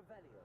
Revelio.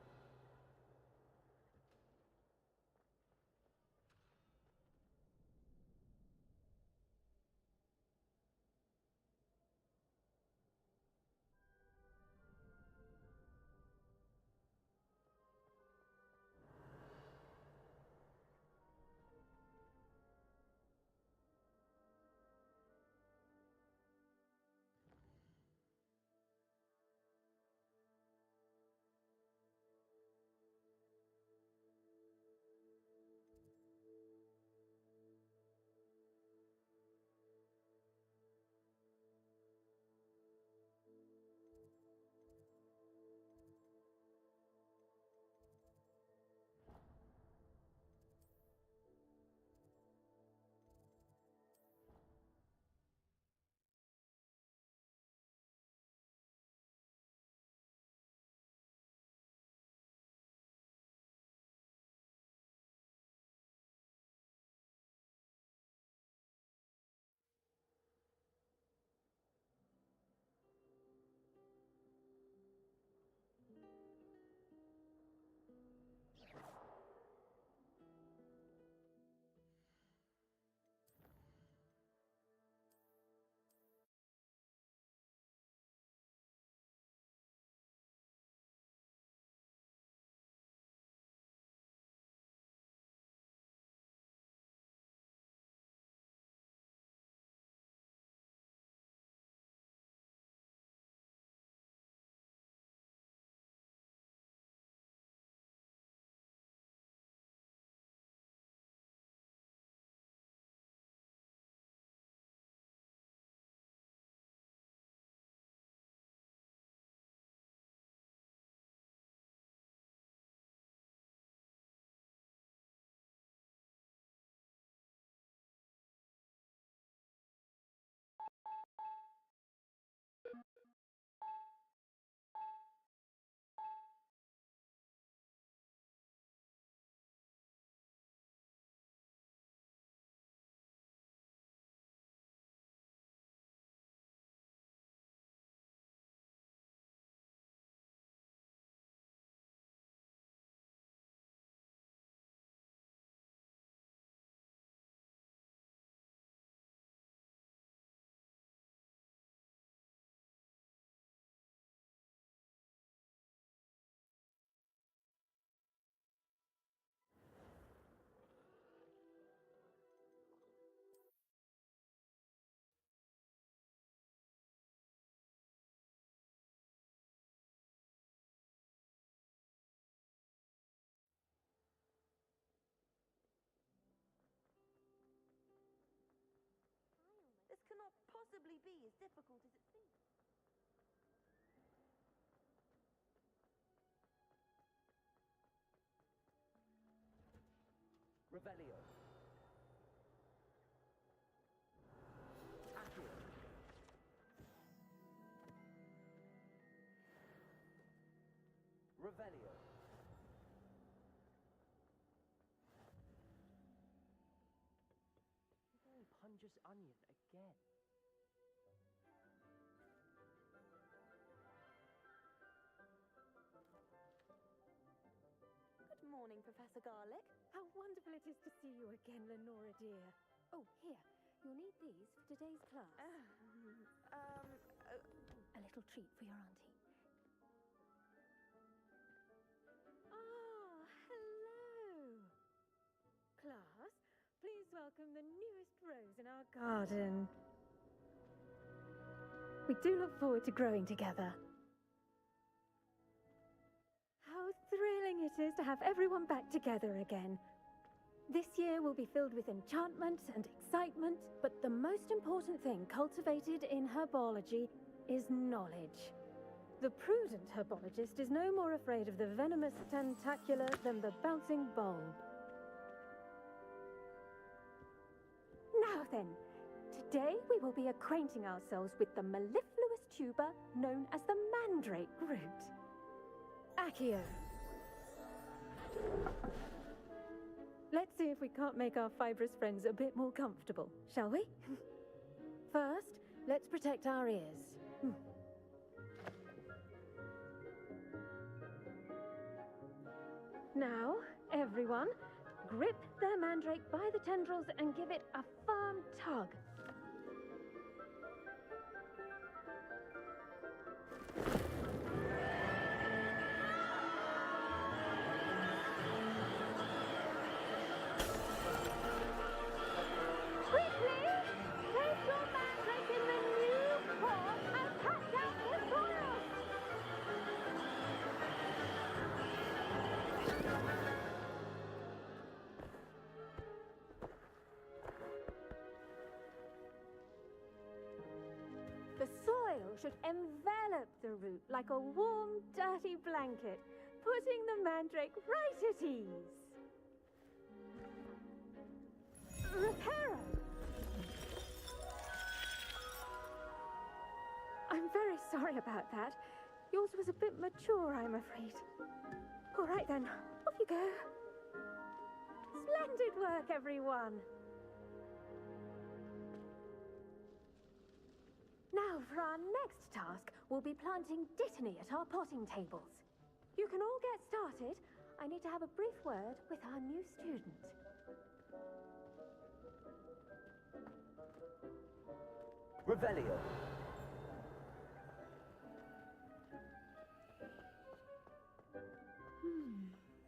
This cannot possibly be as difficult as it seems. Revelio. Accio. Revelio. Very pungent onion again. Good morning, Professor Garlic. How wonderful it is to see you again, Lenora dear. Oh, here, you'll need these for today's class. A little treat for your auntie. Ah, hello. Class, please welcome the newest rose in our garden. We do look forward to growing together. How thrilling it is to have everyone back together again. This year will be filled with enchantment and excitement, but the most important thing cultivated in herbology is knowledge. The prudent herbologist is no more afraid of the venomous tentacular than the bouncing bulb. Now then, today we will be acquainting ourselves with the mellifluous tuber known as the mandrake root. Accio. Let's see if we can't make our fibrous friends a bit more comfortable, shall we? First, let's protect our ears. Now, everyone, grip their mandrake by the tendrils and give it a firm tug. Quickly, place your mandrake in the new pot and cut down the soil. The soil should envelop the root like a warm, dirty blanket, putting the mandrake right at ease. Reparo! I'm very sorry about that. Yours was a bit mature, I'm afraid. All right then, off you go. Splendid work, everyone. Now, for our next task, we'll be planting Dittany at our potting tables. You can all get started. I need to have a brief word with our new student. Revelio.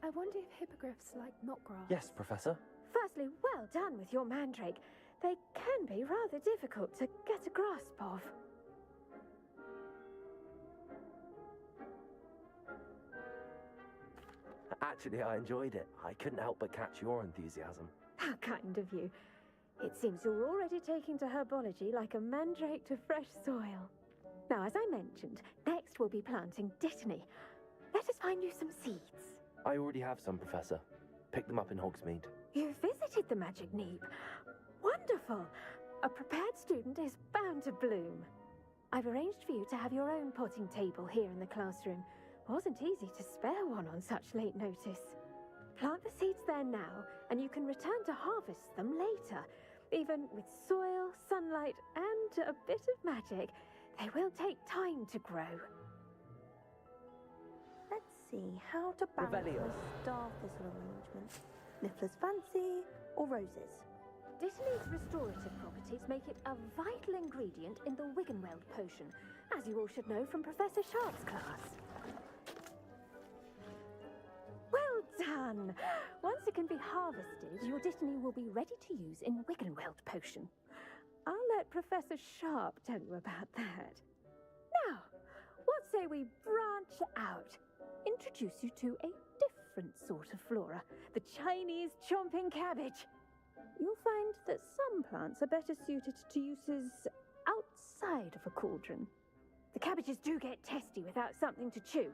I wonder if hippogriffs like knotgrass. Yes, Professor. Firstly, well done with your mandrake. They can be rather difficult to get a grasp of. Actually, I enjoyed it. I couldn't help but catch your enthusiasm. How kind of you. It seems you're already taking to herbology like a mandrake to fresh soil. Now, as I mentioned, next we'll be planting Dittany. Let us find you some seeds. I already have some, Professor. Picked them up in Hogsmeade. You visited the Magic Neep. Wonderful! A prepared student is bound to bloom. I've arranged for you to have your own potting table here in the classroom. Wasn't easy to spare one on such late notice. Plant the seeds there now, and you can return to harvest them later. Even with soil, sunlight, and a bit of magic, they will take time to grow. Let's see how to balance Revelio. my star thistle arrangement. Niffler's fancy or roses? Dittany's restorative properties make it a vital ingredient in the Wiggenweld potion, as you all should know from Professor Sharp's class. Well done! Once it can be harvested, your Dittany will be ready to use in Wiggenweld potion. I'll let Professor Sharp tell you about that. Now, what say we branch out? Introduce you to a different sort of flora, the Chinese chomping cabbage. You'll find that some plants are better suited to uses outside of a cauldron. The cabbages do get testy without something to chew.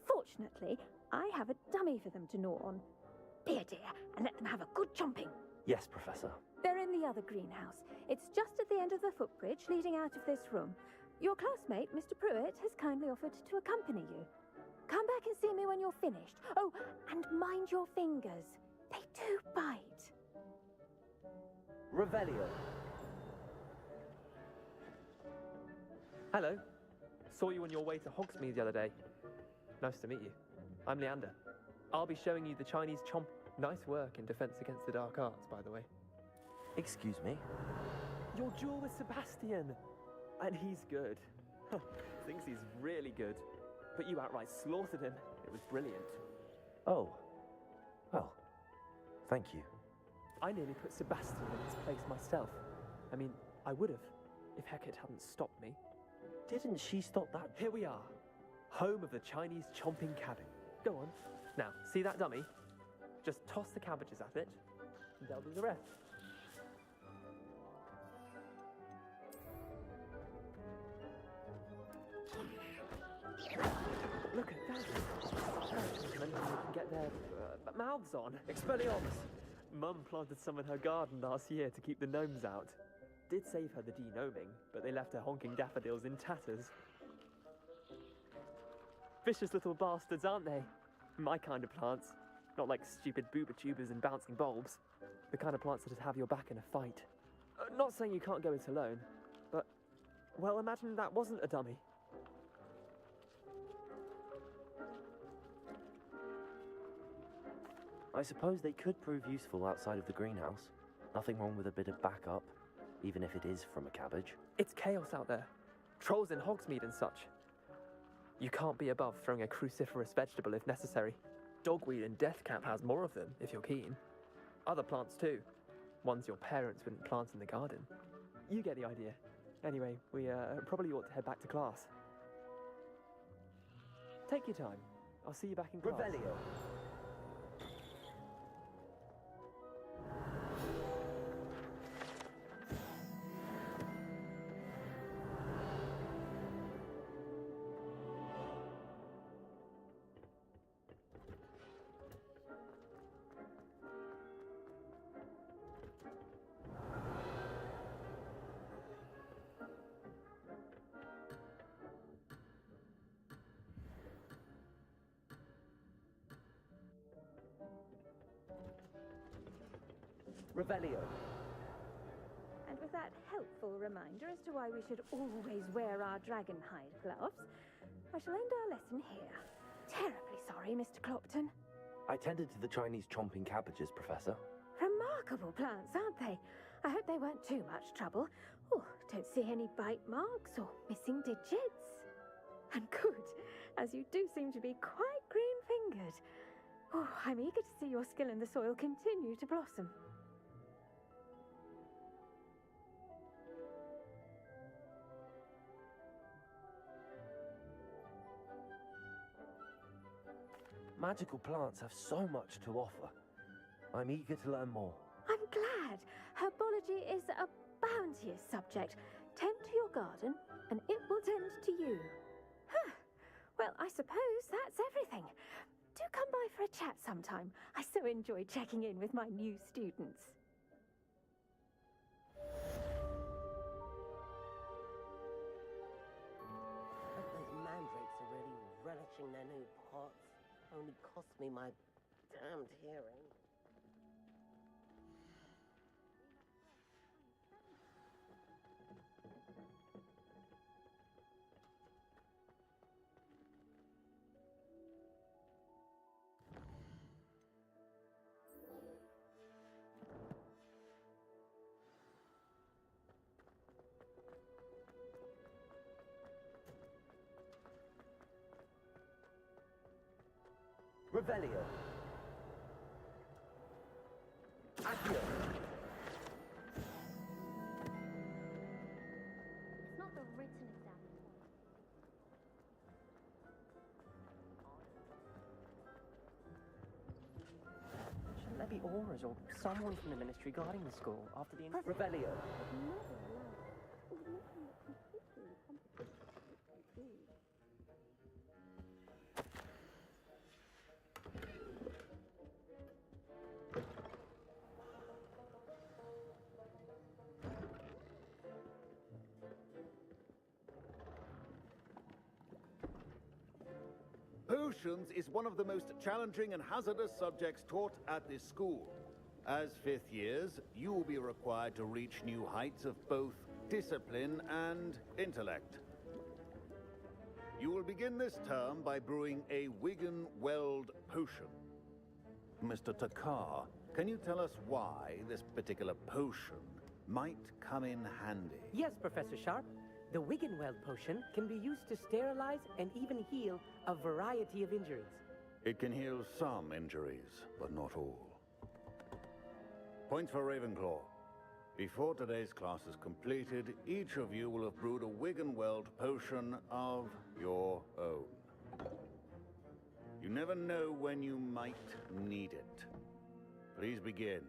Fortunately, I have a dummy for them to gnaw on. Be a dear and let them have a good chomping. Yes, Professor. They're in the other greenhouse. It's just at the end of the footbridge leading out of this room. Your classmate, Mr. Pruitt, has kindly offered to accompany you. Come back and see me when you're finished. Oh, and mind your fingers. They do bite. Revelio. Hello. Saw you on your way to Hogsmeade the other day. Nice to meet you. I'm Leander. I'll be showing you the Chinese chomp. Nice work in Defense Against the Dark Arts, by the way. Excuse me? Your duel with Sebastian. And he's good. Thinks he's really good. But you outright slaughtered him. It was brilliant. Oh. Well, thank you. I nearly put Sebastian in his place myself. I mean, I would have, if Hecate hadn't stopped me. Didn't she stop that? Here we are. Home of the Chinese chomping cabbage. Go on. Now, see that dummy? Just toss the cabbages at it, and they'll do the rest. Look at that. Anything can get their mouths on. Expelliarmus! Mum planted some in her garden last year to keep the gnomes out. Did save her the de-gnoming, but they left her honking daffodils in tatters. Vicious little bastards, aren't they? My kind of plants. Not like stupid booba tubers and bouncing bulbs. The kind of plants that have your back in a fight. Not saying you can't go it alone, but, well, imagine that wasn't a dummy. I suppose they could prove useful outside of the greenhouse. Nothing wrong with a bit of backup, even if it is from a cabbage. It's chaos out there. Trolls in Hogsmeade and such. You can't be above throwing a cruciferous vegetable if necessary. Dogweed and deathcap has more of them, if you're keen. Other plants too. Ones your parents wouldn't plant in the garden. You get the idea. Anyway, we probably ought to head back to class. Take your time. I'll see you back in class. Revelio. Revelio. And with that helpful reminder as to why we should always wear our dragon hide gloves, I shall end our lesson here. Terribly sorry, Mr. Clopton. I tended to the Chinese chomping cabbages, Professor. Remarkable plants, aren't they? I hope they weren't too much trouble. Oh, don't see any bite marks or missing digits. And good, as you do seem to be quite green-fingered. Oh, I'm eager to see your skill in the soil continue to blossom. Magical plants have so much to offer. I'm eager to learn more. I'm glad. Herbology is a bounteous subject. Tend to your garden, and it will tend to you. Huh. Well, I suppose that's everything. Do come by for a chat sometime. I so enjoy checking in with my new students. Those mandrakes are really relishing their new pots. Only cost me my damned hearing. Revelio. Accio. It's not the written exam. Shouldn't there be auras or someone from the ministry guarding the school after the... Revelio. Potions is one of the most challenging and hazardous subjects taught at this school. As fifth years, you will be required to reach new heights of both discipline and intellect. You will begin this term by brewing a Wigan-Weld potion. Mr. Takar, can you tell us why this particular potion might come in handy? Yes, Professor Sharp. The Wiggenweld potion can be used to sterilize and even heal a variety of injuries. It can heal some injuries, but not all. Points for Ravenclaw. Before today's class is completed, each of you will have brewed a Wiggenweld potion of your own. You never know when you might need it. Please begin.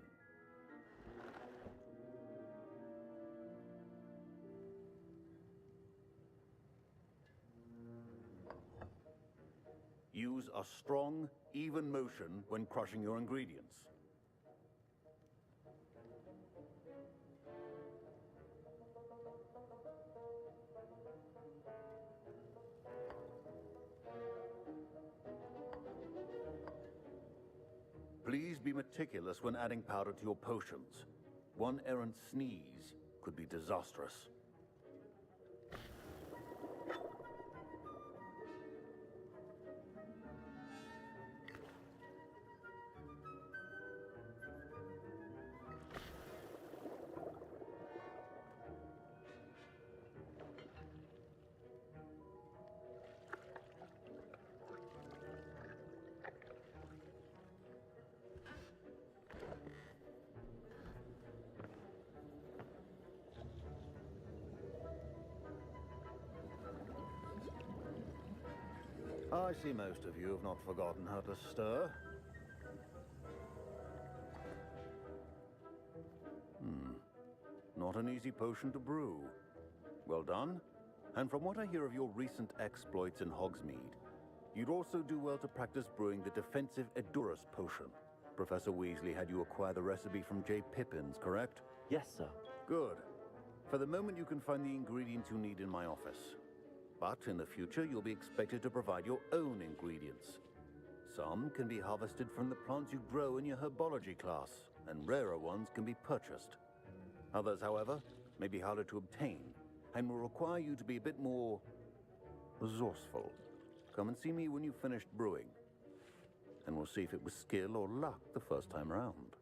Use a strong, even motion when crushing your ingredients. Please be meticulous when adding powder to your potions. One errant sneeze could be disastrous. I see most of you have not forgotten how to stir. Not an easy potion to brew. Well done. And from what I hear of your recent exploits in Hogsmeade, you'd also do well to practice brewing the defensive Edurus potion. Professor Weasley had you acquire the recipe from J. Pippins, correct? Yes, sir. Good. For the moment, you can find the ingredients you need in my office. But in the future, you'll be expected to provide your own ingredients. Some can be harvested from the plants you grow in your herbology class, and rarer ones can be purchased. Others, however, may be harder to obtain, and will require you to be a bit more resourceful. Come and see me when you've finished brewing, and we'll see if it was skill or luck the first time round.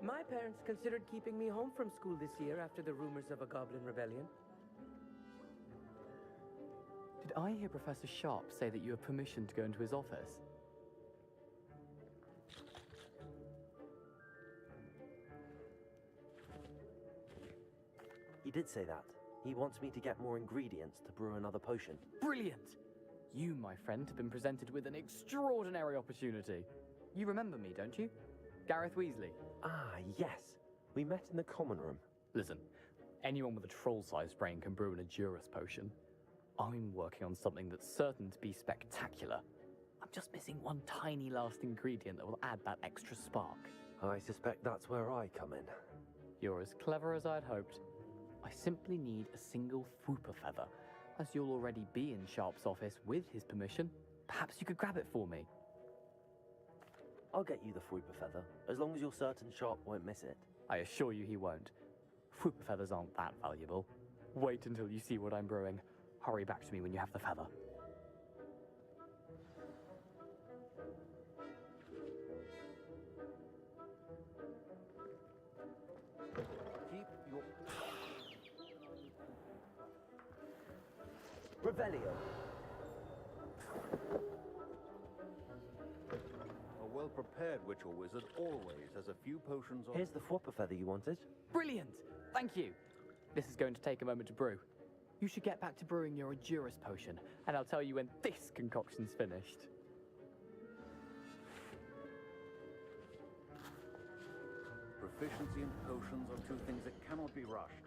My parents considered keeping me home from school this year after the rumors of a goblin rebellion. Did I hear Professor Sharp say that you have permission to go into his office? He did say that. He wants me to get more ingredients to brew another potion. Brilliant! You, my friend, have been presented with an extraordinary opportunity. You remember me, don't you? Gareth Weasley. Ah, yes. We met in the common room. Listen, anyone with a troll-sized brain can brew an Edurus potion. I'm working on something that's certain to be spectacular. I'm just missing one tiny last ingredient that will add that extra spark. I suspect that's where I come in. You're as clever as I'd hoped. I simply need a single Fwooper feather. As you'll already be in Sharp's office with his permission, perhaps you could grab it for me. I'll get you the Fwooper feather, as long as you're certain Sharp won't miss it. I assure you he won't. Fwooper feathers aren't that valuable. Wait until you see what I'm brewing. Hurry back to me when you have the feather. Keep your... Revelio. A well-prepared witch or wizard always has a few potions on... Here's the Fwooper feather you wanted. Brilliant! Thank you! This is going to take a moment to brew. You should get back to brewing your Edurus potion, and I'll tell you when this concoction's finished. Proficiency in potions are two things that cannot be rushed.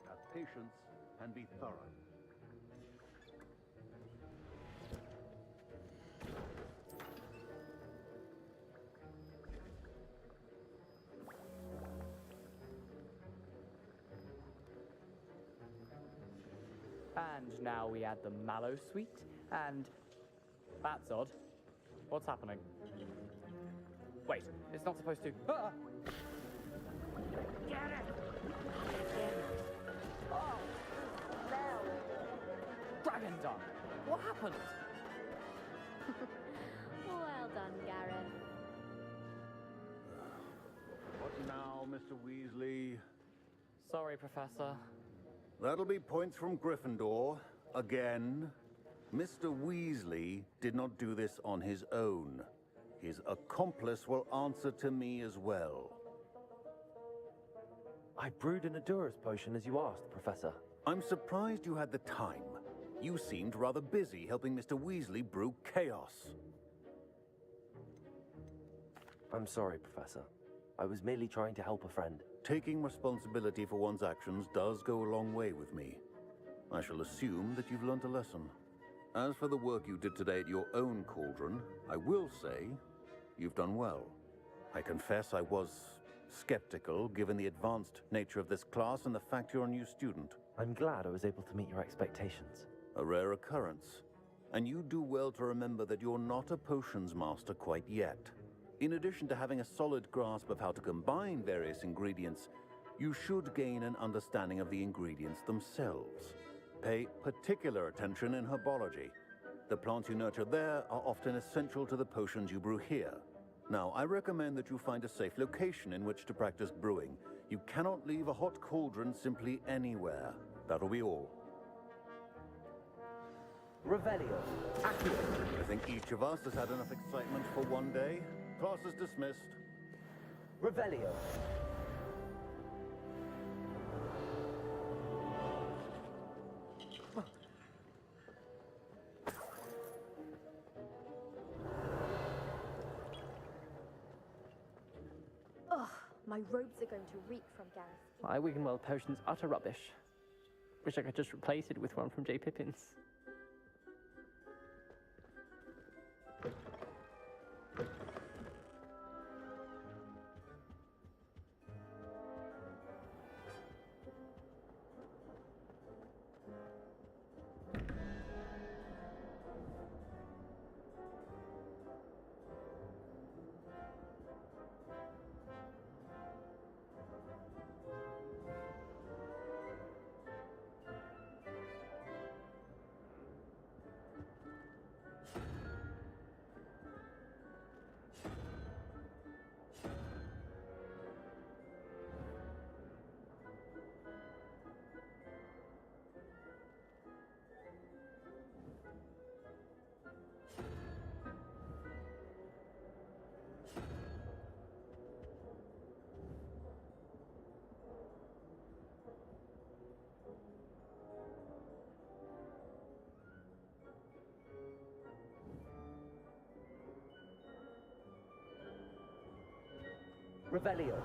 Have patience and be thorough. And now we add the mallow sweet, and... That's odd. What's happening? Wait, it's not supposed to... Ah! Get it! Oh! Dragon dung! What happened? Well done, Gareth. What now, Mr. Weasley? Sorry, Professor. That'll be points from Gryffindor. Again. Mr. Weasley did not do this on his own. His accomplice will answer to me as well. I brewed an Edurus potion as you asked, Professor. I'm surprised you had the time. You seemed rather busy helping Mr. Weasley brew chaos. I'm sorry, Professor. I was merely trying to help a friend. Taking responsibility for one's actions does go a long way with me. I shall assume that you've learnt a lesson. As for the work you did today at your own cauldron, I will say you've done well. I confess I was skeptical, given the advanced nature of this class and the fact you're a new student. I'm glad I was able to meet your expectations. A rare occurrence. And you do well to remember that you're not a potions master quite yet. In addition to having a solid grasp of how to combine various ingredients, you should gain an understanding of the ingredients themselves. Pay particular attention in herbology. The plants you nurture there are often essential to the potions you brew here. Now, I recommend that you find a safe location in which to practice brewing. You cannot leave a hot cauldron simply anywhere. That'll be all. Revelio. Accio. I think each of us has had enough excitement for one day. Class is dismissed. Revelio. Ugh, my robes are going to reek from Gareth's. My Wiggenweld potion's utter rubbish. Wish I could just replace it with one from J. Pippin's. Revelio.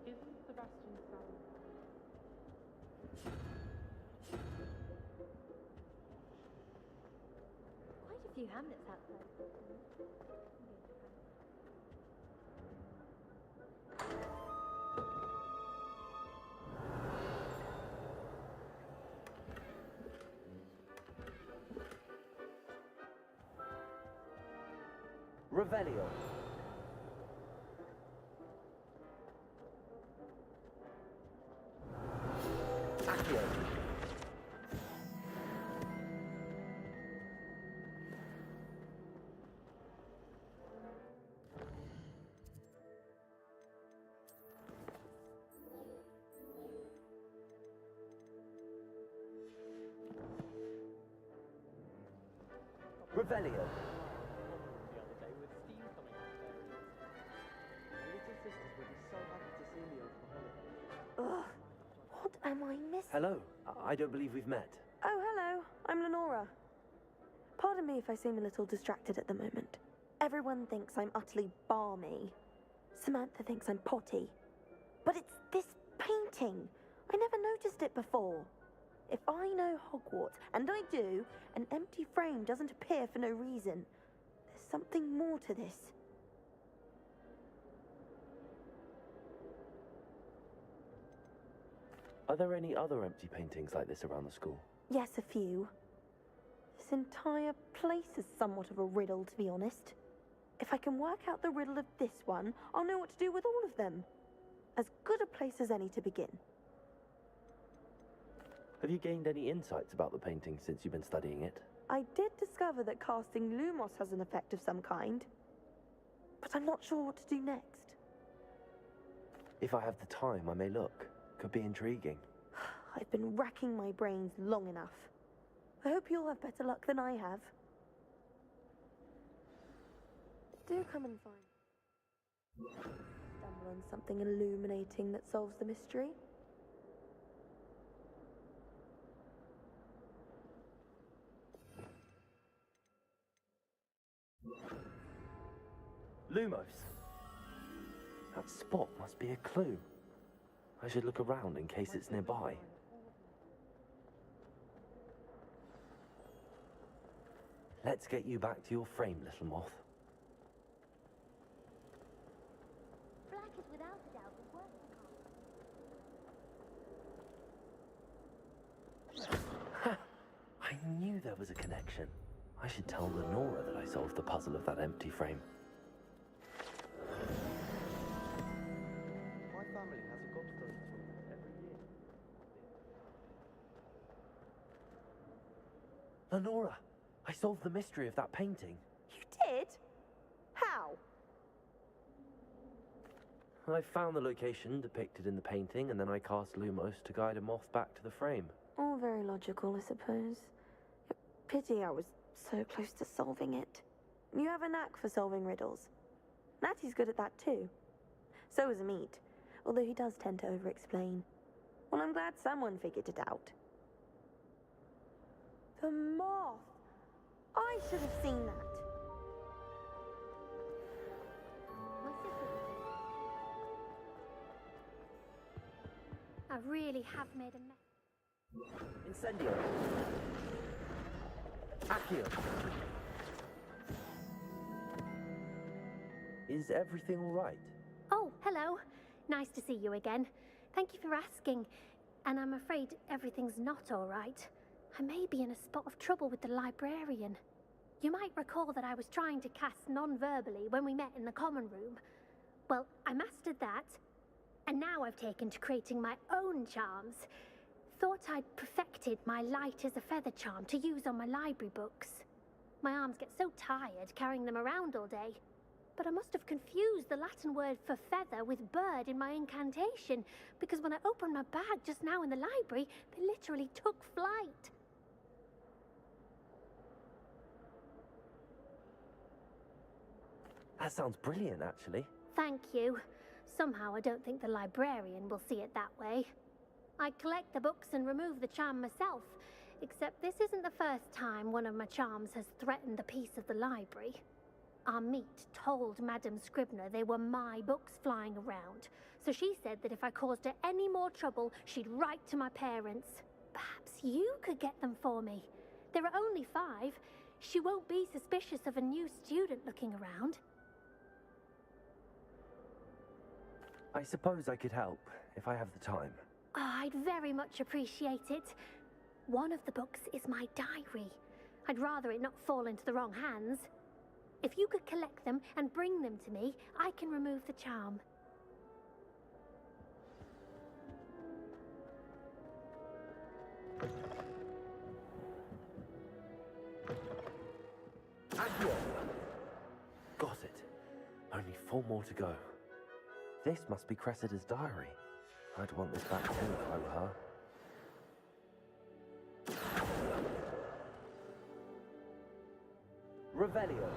Isn't Sebastian sound? Quite a few hamlets outside. Revelio. Accio. Revelio. The other day with steam coming out of there. My little sisters will be so happy to see me over the holidays. Ugh, what am I missing? Hello. I don't believe we've met. Oh, hello. I'm Lenora. Pardon me if I seem a little distracted at the moment. Everyone thinks I'm utterly balmy. Samantha thinks I'm potty. But it's this painting. I never noticed it before. If I know Hogwarts, and I do, an empty frame doesn't appear for no reason. There's something more to this. Are there any other empty paintings like this around the school? Yes, a few. This entire place is somewhat of a riddle, to be honest. If I can work out the riddle of this one, I'll know what to do with all of them. As good a place as any to begin. Have you gained any insights about the painting since you've been studying it? I did discover that casting Lumos has an effect of some kind, but I'm not sure what to do next. If I have the time, I may look. Could be intriguing. I've been racking my brains long enough. I hope you'll have better luck than I have. Do come and find. Stumble on something illuminating that solves the mystery. Lumos. That spot must be a clue. I should look around in case it's nearby. Let's get you back to your frame, little moth. Black is without a doubt the worst card. I knew there was a connection. I should tell Lenora that I solved the puzzle of that empty frame. My family has a gobstone tournament every year. Lenora, I solved the mystery of that painting. You did? How? I found the location depicted in the painting, and then I cast Lumos to guide a moth back to the frame. All very logical, I suppose. Pity I was So close to solving it. You have a knack for solving riddles. Natty's good at that too. So is Amit, although he does tend to over-explain. Well, I'm glad someone figured it out. The moth! I should have seen that. My sister. I really have made a mess. Incendio. Accio. Is everything all right? Oh, hello. Nice to see you again. Thank you for asking. And I'm afraid everything's not all right. I may be in a spot of trouble with the librarian. You might recall that I was trying to cast non-verbally when we met in the common room. Well, I mastered that, and now I've taken to creating my own charms. Thought I'd perfected my light as a feather charm to use on my library books. My arms get so tired carrying them around all day. But I must have confused the Latin word for feather with bird in my incantation, because when I opened my bag just now in the library, they literally took flight. That sounds brilliant, actually. Thank you. Somehow I don't think the librarian will see it that way. I collect the books and remove the charm myself, except this isn't the first time one of my charms has threatened the peace of the library. Amit told Madame Scribner they were my books flying around, so she said that if I caused her any more trouble, she'd write to my parents. Perhaps you could get them for me. There are only 5. She won't be suspicious of a new student looking around. I suppose I could help, if I have the time. Oh, I'd very much appreciate it. One of the books is my diary. I'd rather it not fall into the wrong hands. If you could collect them and bring them to me, I can remove the charm. Accio! Got it. Only 4 more to go. This must be Cressida's diary. I'd want this back too if I were her. Revelio.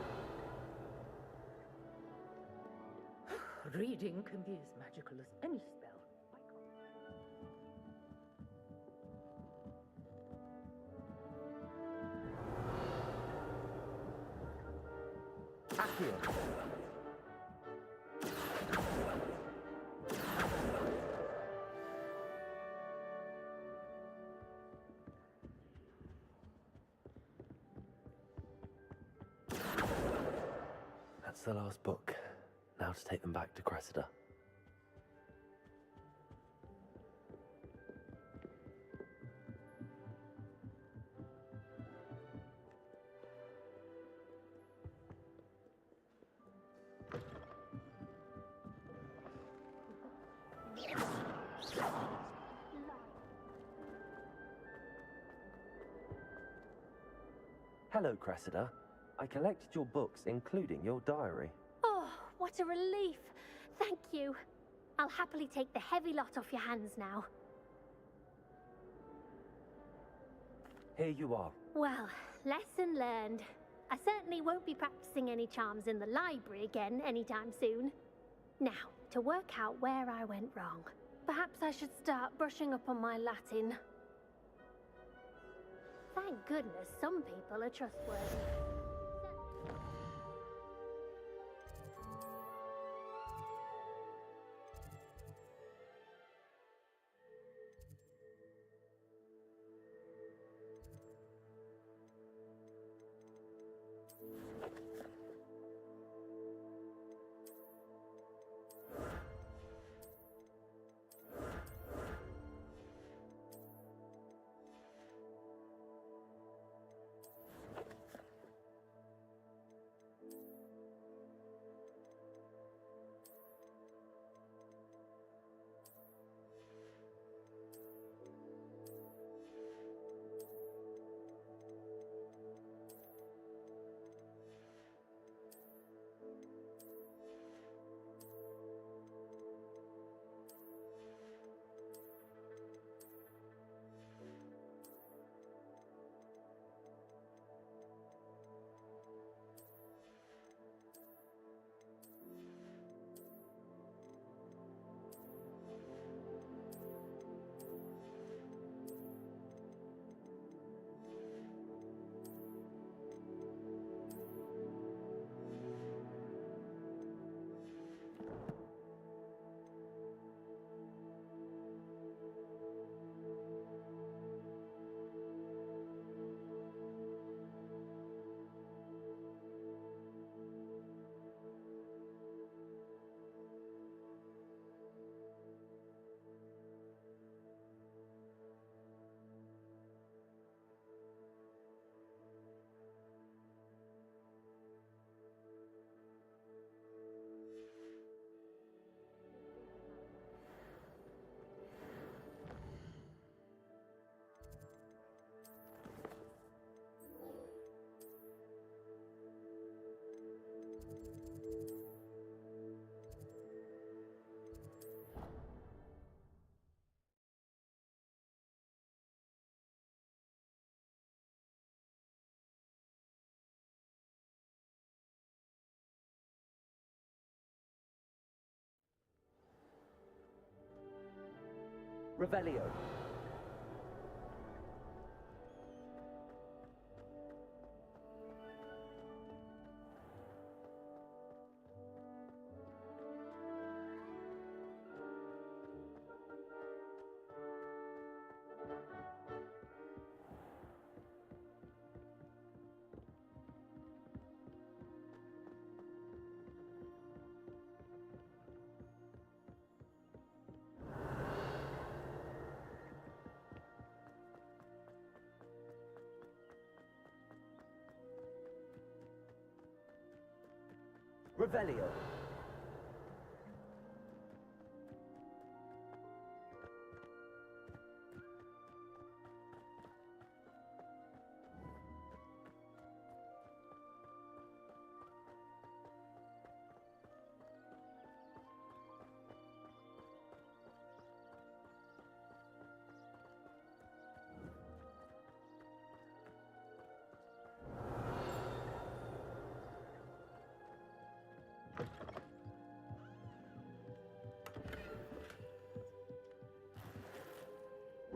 Reading can be as magical as any spell. Accio. That's the last book. Now to take them back to Cressida. Hello, Cressida. I collected your books, including your diary. Oh, what a relief. Thank you. I'll happily take the heavy lot off your hands now. Here you are. Well, lesson learned. I certainly won't be practicing any charms in the library again anytime soon. Now, to work out where I went wrong. Perhaps I should start brushing up on my Latin. Thank goodness some people are trustworthy. Revelio. Revelio.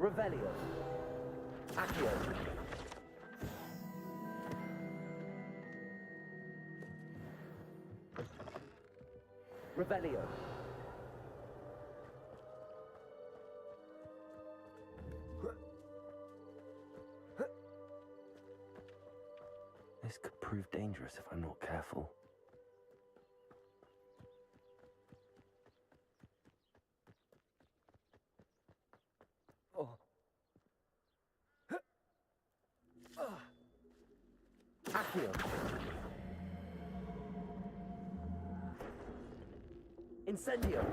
Revelio. Accio. Revelio. This could prove dangerous if I'm not careful. Accio. Incendio.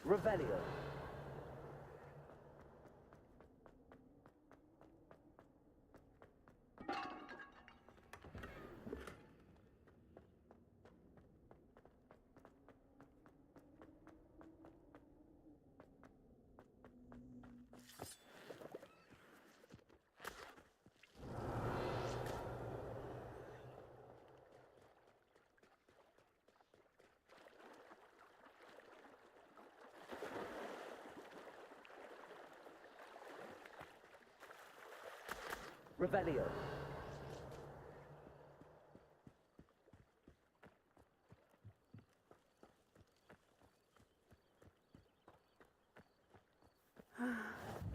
Revelio. Revelio.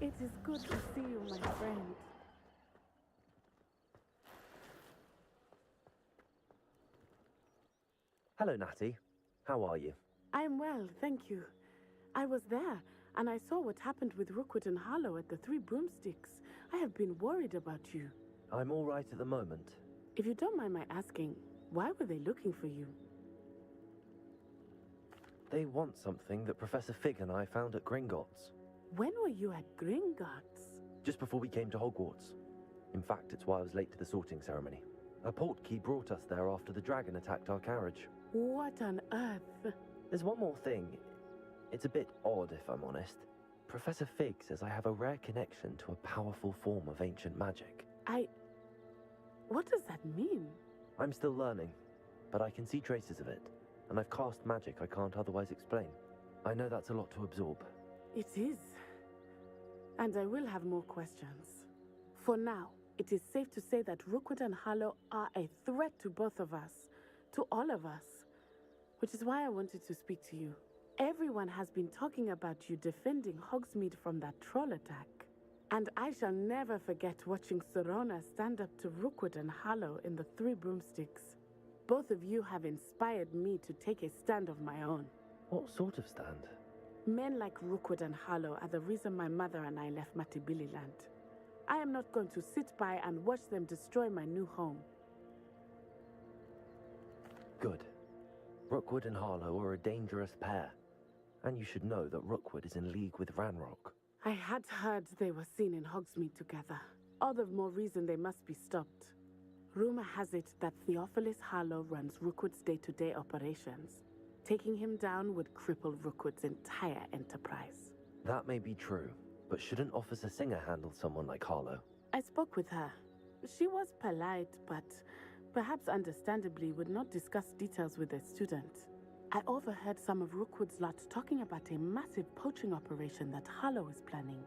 It is good to see you, my friend. Hello, Natty. How are you? I'm well, thank you. I was there, and I saw what happened with Rookwood and Harlow at the Three Broomsticks. I have been worried about you. I'm all right at the moment. If you don't mind my asking, why were they looking for you? They want something that Professor Fig and I found at Gringotts. When were you at Gringotts? Just before we came to Hogwarts. In fact, it's why I was late to the sorting ceremony. A portkey brought us there after the dragon attacked our carriage. What on earth? There's one more thing. It's a bit odd, if I'm honest. Professor Fig says I have a rare connection to a powerful form of ancient magic. What does that mean? I'm still learning, but I can see traces of it, and I've cast magic I can't otherwise explain. I know that's a lot to absorb. It is. And I will have more questions. For now, it is safe to say that Rookwood and Harlow are a threat to both of us, to all of us. Which is why I wanted to speak to you. Everyone has been talking about you defending Hogsmeade from that troll attack. And I shall never forget watching Serona stand up to Rookwood and Harlow in the Three Broomsticks. Both of you have inspired me to take a stand of my own. What sort of stand? Men like Rookwood and Harlow are the reason my mother and I left Matibililand. I am not going to sit by and watch them destroy my new home. Good. Rookwood and Harlow are a dangerous pair. And you should know that Rookwood is in league with Ranrock. I had heard they were seen in Hogsmeade together. All the more reason they must be stopped. Rumor has it that Theophilus Harlow runs Rookwood's day-to-day operations. Taking him down would cripple Rookwood's entire enterprise. That may be true, but shouldn't Officer Singer handle someone like Harlow? I spoke with her. She was polite, but perhaps understandably would not discuss details with a student. I overheard some of Rookwood's lot talking about a massive poaching operation that Harlow is planning.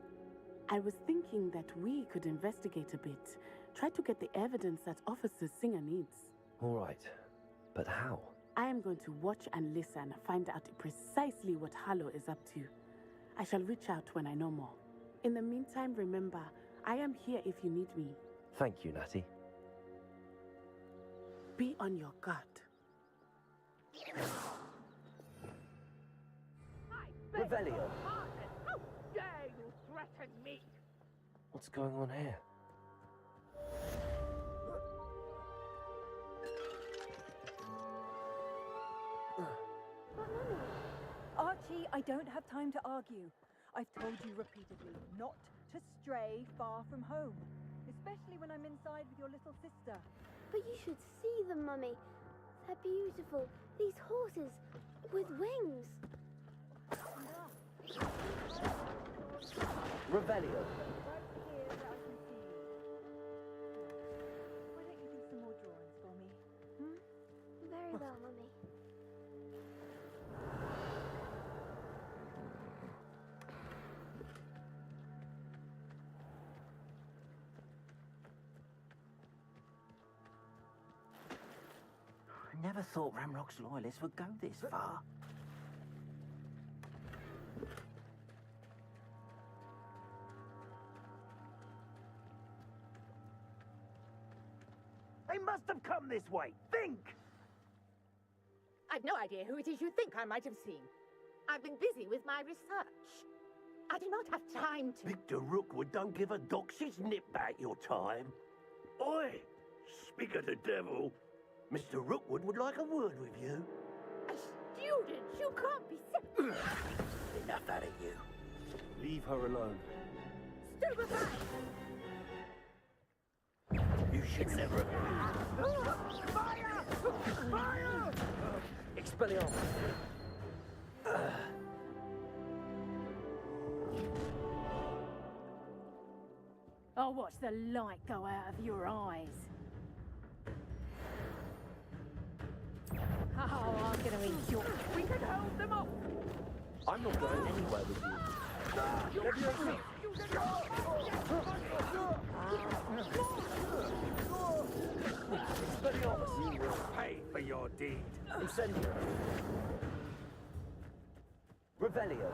I was thinking that we could investigate a bit, try to get the evidence that Officer Singer needs. All right, but how? I am going to watch and listen, find out precisely what Harlow is up to. I shall reach out when I know more. In the meantime, remember, I am here if you need me. Thank you, Natty. Be on your guard. Revelio. How dare you threaten me? What's going on here? Archie, I don't have time to argue. I've told you repeatedly not to stray far from home, especially when I'm inside with your little sister. But you should see them, Mummy. They're beautiful. These horses with wings. Revelio. Why don't you do some more drawings for me? Very well, Mummy. I never thought Ramrock's loyalists would go this far. They must have come this way. Think! I've no idea who it is you think I might have seen. I've been busy with my research. I do not have time to... Victor Rookwood don't give a doxy's nip back your time. Oi! Speak of the devil. Mr. Rookwood would like a word with you. A student? You can't be sick. Enough out of you. Leave her alone. Stupefy! You should never have... Fire! Fire! Expelliarmus. I'll watch the light go out of your eyes. Oh, I'm gonna eat your... We can hold them off! I'm not going anywhere with you. Expelliarmus. You will pay for your deed. Incendio. Revelio.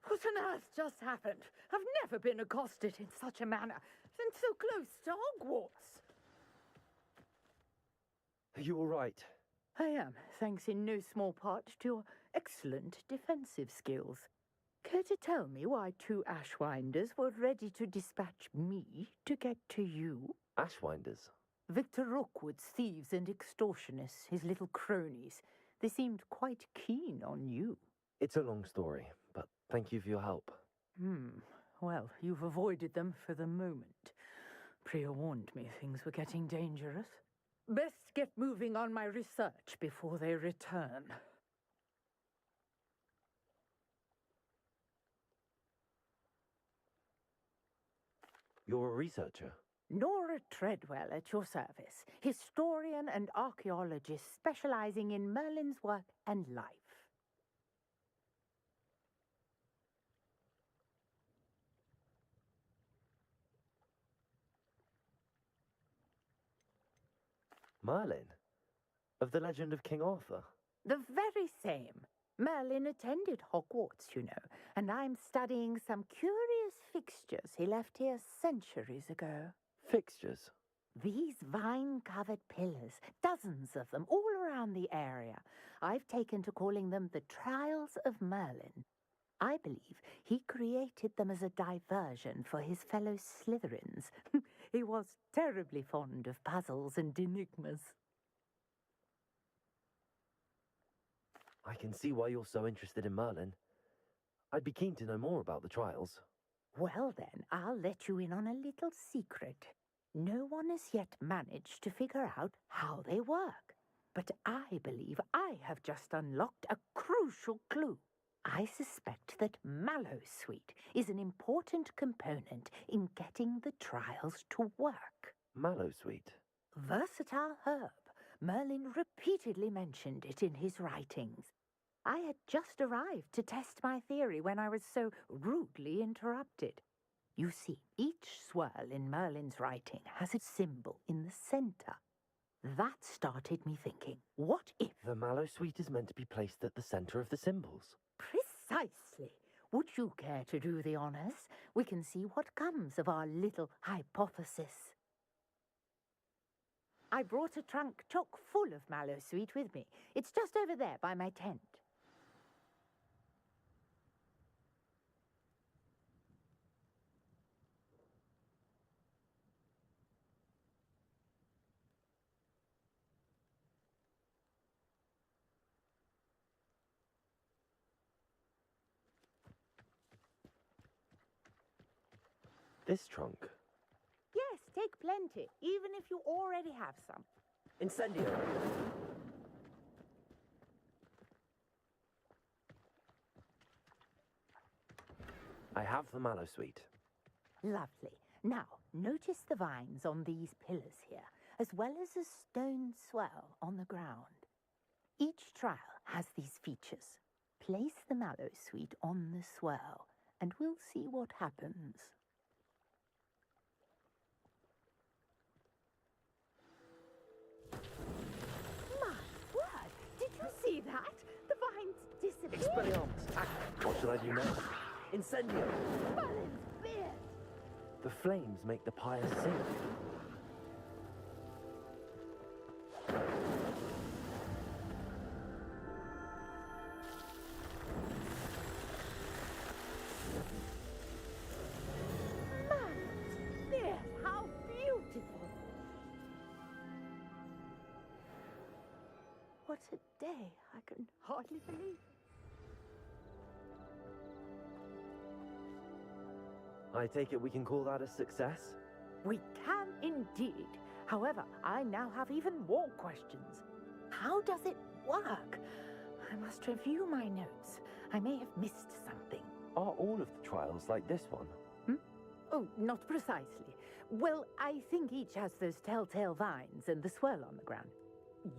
What on earth just happened? I've never been accosted in such a manner since so close to Hogwarts. Are you all right? I am, thanks in no small part to your excellent defensive skills. Care to tell me why two Ashwinders were ready to dispatch me to get to you? Ashwinders? Victor Rookwood's thieves and extortionists, his little cronies. They seemed quite keen on you. It's a long story, but thank you for your help. Well, you've avoided them for the moment. Priya warned me things were getting dangerous. Best get moving on my research before they return. You're a researcher? Nora Treadwell at your service, historian and archaeologist specializing in Merlin's work and life. Merlin? Of the legend of King Arthur? The very same. Merlin attended Hogwarts, you know, and I'm studying some curious fixtures he left here centuries ago. Fixtures? These vine-covered pillars, dozens of them, all around the area. I've taken to calling them the Trials of Merlin. I believe he created them as a diversion for his fellow Slytherins. He was terribly fond of puzzles and enigmas. I can see why you're so interested in Merlin. I'd be keen to know more about the trials. Well then, I'll let you in on a little secret. No one has yet managed to figure out how they work. But I believe I have just unlocked a crucial clue. I suspect that Mallowsweet is an important component in getting the trials to work. Mallowsweet? Versatile herb, Merlin repeatedly mentioned it in his writings. I had just arrived to test my theory when I was so rudely interrupted. You see, each swirl in Merlin's writing has its symbol in the center. That started me thinking, what if... The mallow sweet is meant to be placed at the center of the symbols. Precisely. Would you care to do the honors? We can see what comes of our little hypothesis. I brought a trunk chock full of mallow sweet with me. It's just over there by my tent. This trunk? Yes, take plenty, even if you already have some. Incendio! I have the mallow sweet. Lovely. Now, notice the vines on these pillars here, as well as a stone swell on the ground. Each trial has these features. Place the mallow sweet on the swell, and we'll see what happens. My word! Did you see that? The vines disappeared. Expelliarmus! What should I do now? Incendio! Merlin's beard! The flames make the pyre sink. Merlin's beard! How beautiful! What a day! I can hardly believe. I take it we can call that a success? We can indeed. However, I now have even more questions. How does it work? I must review my notes. I may have missed something. Are all of the trials like this one? Oh, not precisely. Well, I think each has those telltale vines and the swirl on the ground.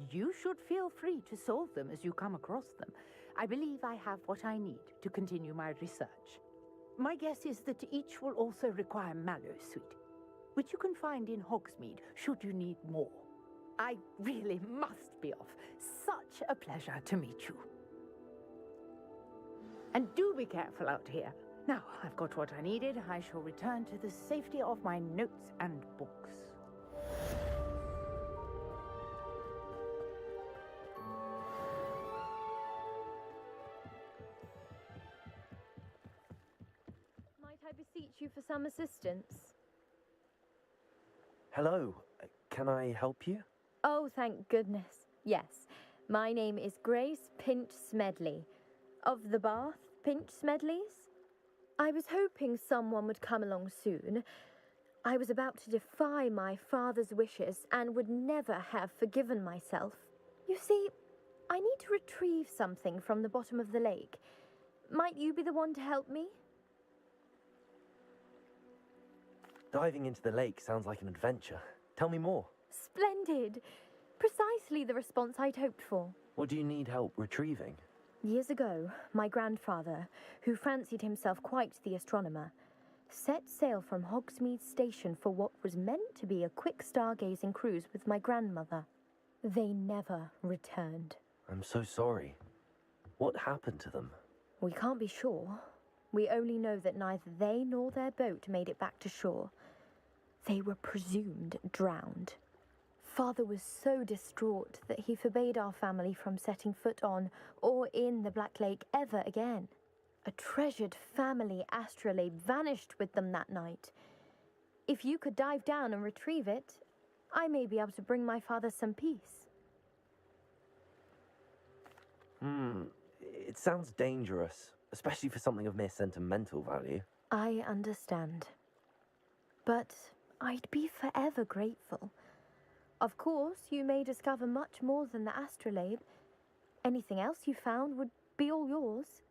You should feel free to solve them as you come across them. I believe I have what I need to continue my research. My guess is that each will also require mallow sweet, which you can find in Hogsmeade should you need more. I really must be off. Such a pleasure to meet you. And do be careful out here. Now, I've got what I needed. I shall return to the safety of my notes and books. Might I beseech you for some assistance? Hello, can I help you? Oh, thank goodness. Yes, my name is Grace Pinch Smedley, of the Bath Pinch Smedleys. I was hoping someone would come along soon. I was about to defy my father's wishes and would never have forgiven myself. You see, I need to retrieve something from the bottom of the lake. Might you be the one to help me? Diving into the lake sounds like an adventure. Tell me more. Splendid! Precisely the response I'd hoped for. What do you need help retrieving? Years ago, my grandfather, who fancied himself quite the astronomer, set sail from Hogsmeade Station for what was meant to be a quick stargazing cruise with my grandmother. They never returned. I'm so sorry. What happened to them? We can't be sure. We only know that neither they nor their boat made it back to shore. They were presumed drowned. Father was so distraught that he forbade our family from setting foot on or in the Black Lake ever again. A treasured family astrolabe vanished with them that night. If you could dive down and retrieve it, I may be able to bring my father some peace. It sounds dangerous, especially for something of mere sentimental value. I understand. But I'd be forever grateful. Of course, you may discover much more than the astrolabe. Anything else you found would be all yours.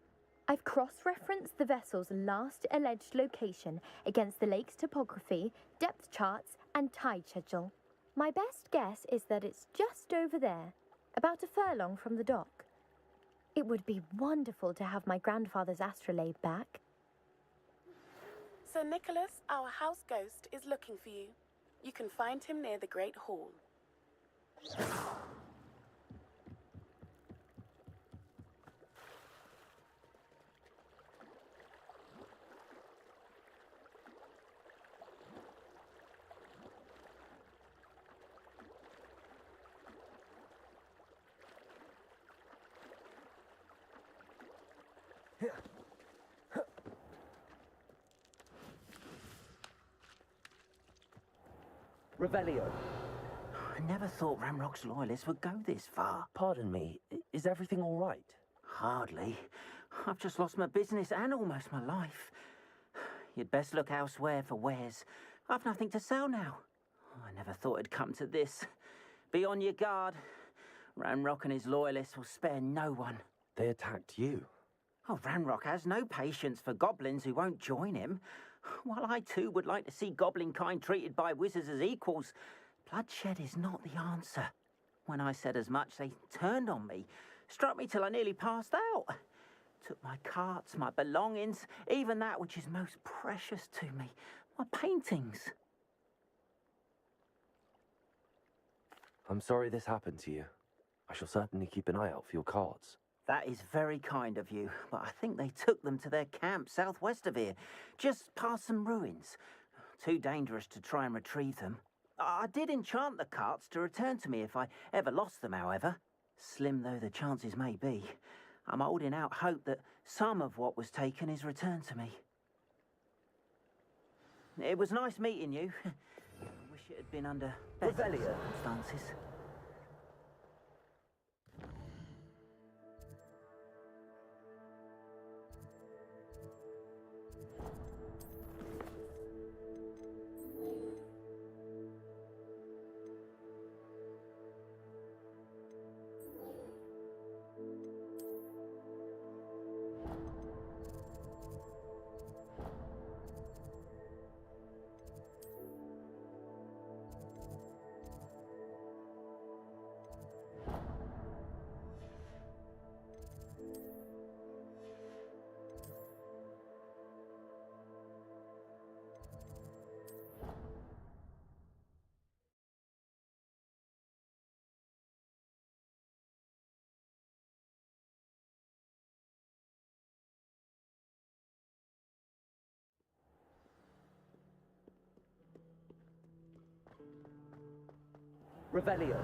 I've cross-referenced the vessel's last alleged location against the lake's topography, depth charts, and tide schedule. My best guess is that it's just over there, about a furlong from the dock. It would be wonderful to have my grandfather's astrolabe back. Sir Nicholas, our house ghost, is looking for you. You can find him near the Great Hall. Revelio. I never thought Ramrock's loyalists would go this far. Pardon me, is everything all right? Hardly. I've just lost my business and almost my life. You'd best look elsewhere for wares. I've nothing to sell now. I never thought it'd come to this. Be on your guard. Ramrock and his loyalists will spare no one. They attacked you. Oh, Ramrock has no patience for goblins who won't join him. While I too would like to see goblin kind treated by wizards as equals, bloodshed is not the answer. When I said as much, they turned on me, struck me till I nearly passed out. Took my carts, my belongings, even that which is most precious to me, my paintings. I'm sorry this happened to you. I shall certainly keep an eye out for your cards. That is very kind of you, but I think they took them to their camp southwest of here, just past some ruins. Too dangerous to try and retrieve them. I did enchant the carts to return to me if I ever lost them, however. Slim though the chances may be, I'm holding out hope that some of what was taken is returned to me. It was nice meeting you. I wish it had been under better circumstances. Revelio.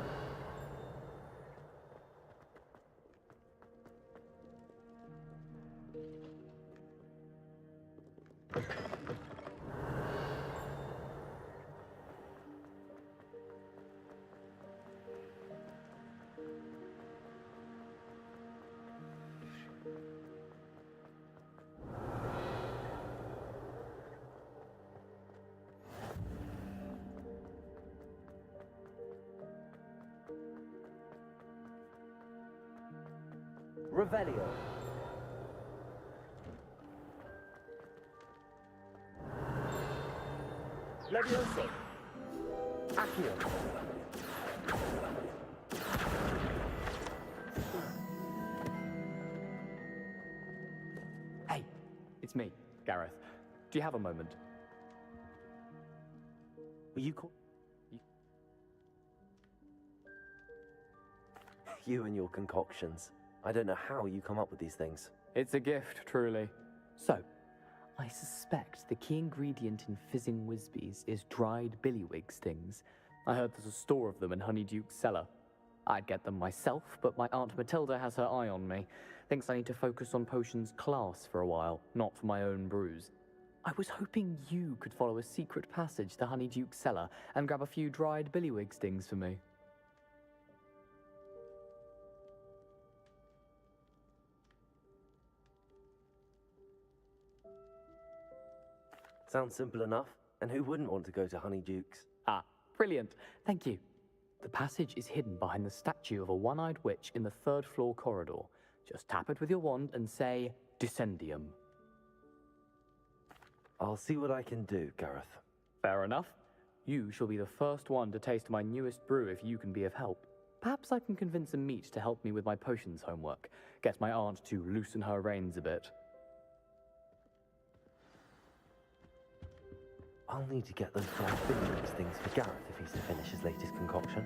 Revelio. Levioso. Accio. Hey, it's me, Gareth. Do you have a moment? Were you call? You and your concoctions. I don't know how you come up with these things. It's a gift, truly. So, I suspect the key ingredient in fizzing Whizbees is dried billywig stings. I heard there's a store of them in Honeyduke's cellar. I'd get them myself, but my Aunt Matilda has her eye on me. Thinks I need to focus on potions class for a while, not for my own brews. I was hoping you could follow a secret passage to Honeyduke's cellar and grab a few dried billywig stings for me. Sounds simple enough. And who wouldn't want to go to Honeyduke's? Ah, brilliant. Thank you. The passage is hidden behind the statue of a one-eyed witch in the third-floor corridor. Just tap it with your wand and say, Descendium. I'll see what I can do, Gareth. Fair enough. You shall be the first one to taste my newest brew if you can be of help. Perhaps I can convince a meat to help me with my potions homework. Get my aunt to loosen her reins a bit. I'll need to get those dry fingerings things for Gareth if he's to finish his latest concoction.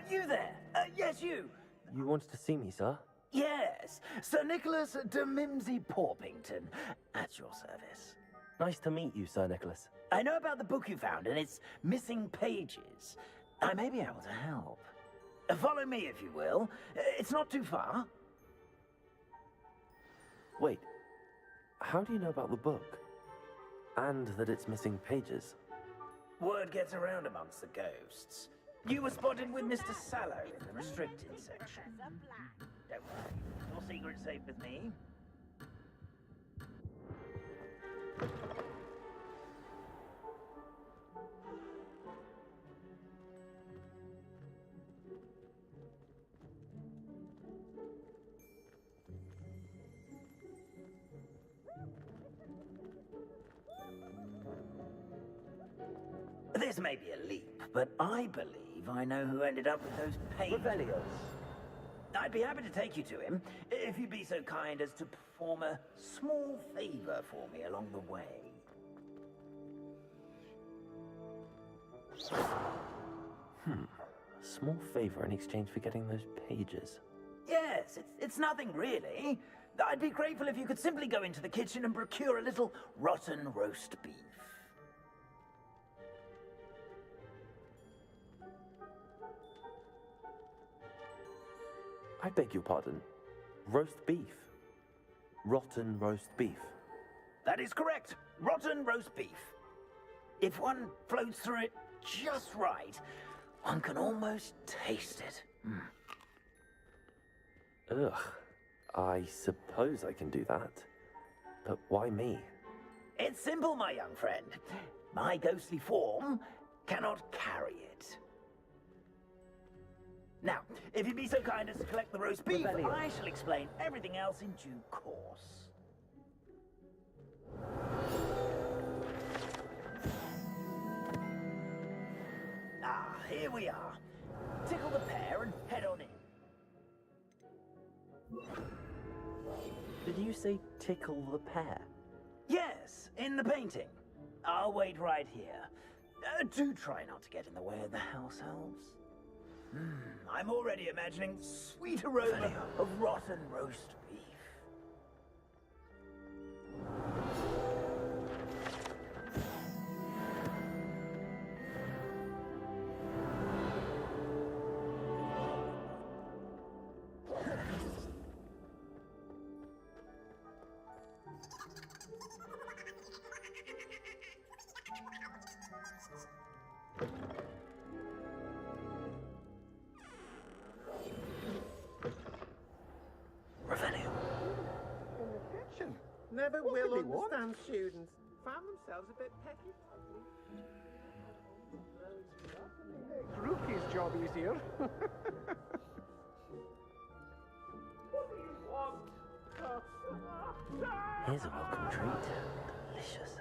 You there? Yes, you. You wanted to see me, sir? Yes, Sir Nicholas de Mimsy Porpington, at your service. Nice to meet you, Sir Nicholas. I know about the book you found and its missing pages. I may be able to help. Follow me, if you will. It's not too far. Wait, how do you know about the book? And that it's missing pages? Word gets around amongst the ghosts. You were spotted with Mr. Sallow in the restricted section. Don't worry, your secret's safe with me. This may be a leap, but I believe I know who ended up with those pages. Revelio. I'd be happy to take you to him, if you'd be so kind as to perform a small favor for me along the way. A small favor in exchange for getting those pages. Yes, it's nothing really. I'd be grateful if you could simply go into the kitchen and procure a little rotten roast beef. I beg your pardon. Roast beef. Rotten roast beef. That is correct. Rotten roast beef. If one floats through it just right, one can almost taste it. Ugh. I suppose I can do that. But why me? It's simple, my young friend. My ghostly form cannot carry it. Now, if you'd be so kind as to collect the roast beef, I shall explain everything else in due course. Ah, here we are. Tickle the pear and head on in. Did you say tickle the pear? Yes, in the painting. I'll wait right here. Do try not to get in the way of the house elves. I'm already imagining sweet aroma of rotten roast beef. Never will understand students. Found themselves a bit pecky. Makes Rookie's job easier. Here's a welcome treat. Delicious.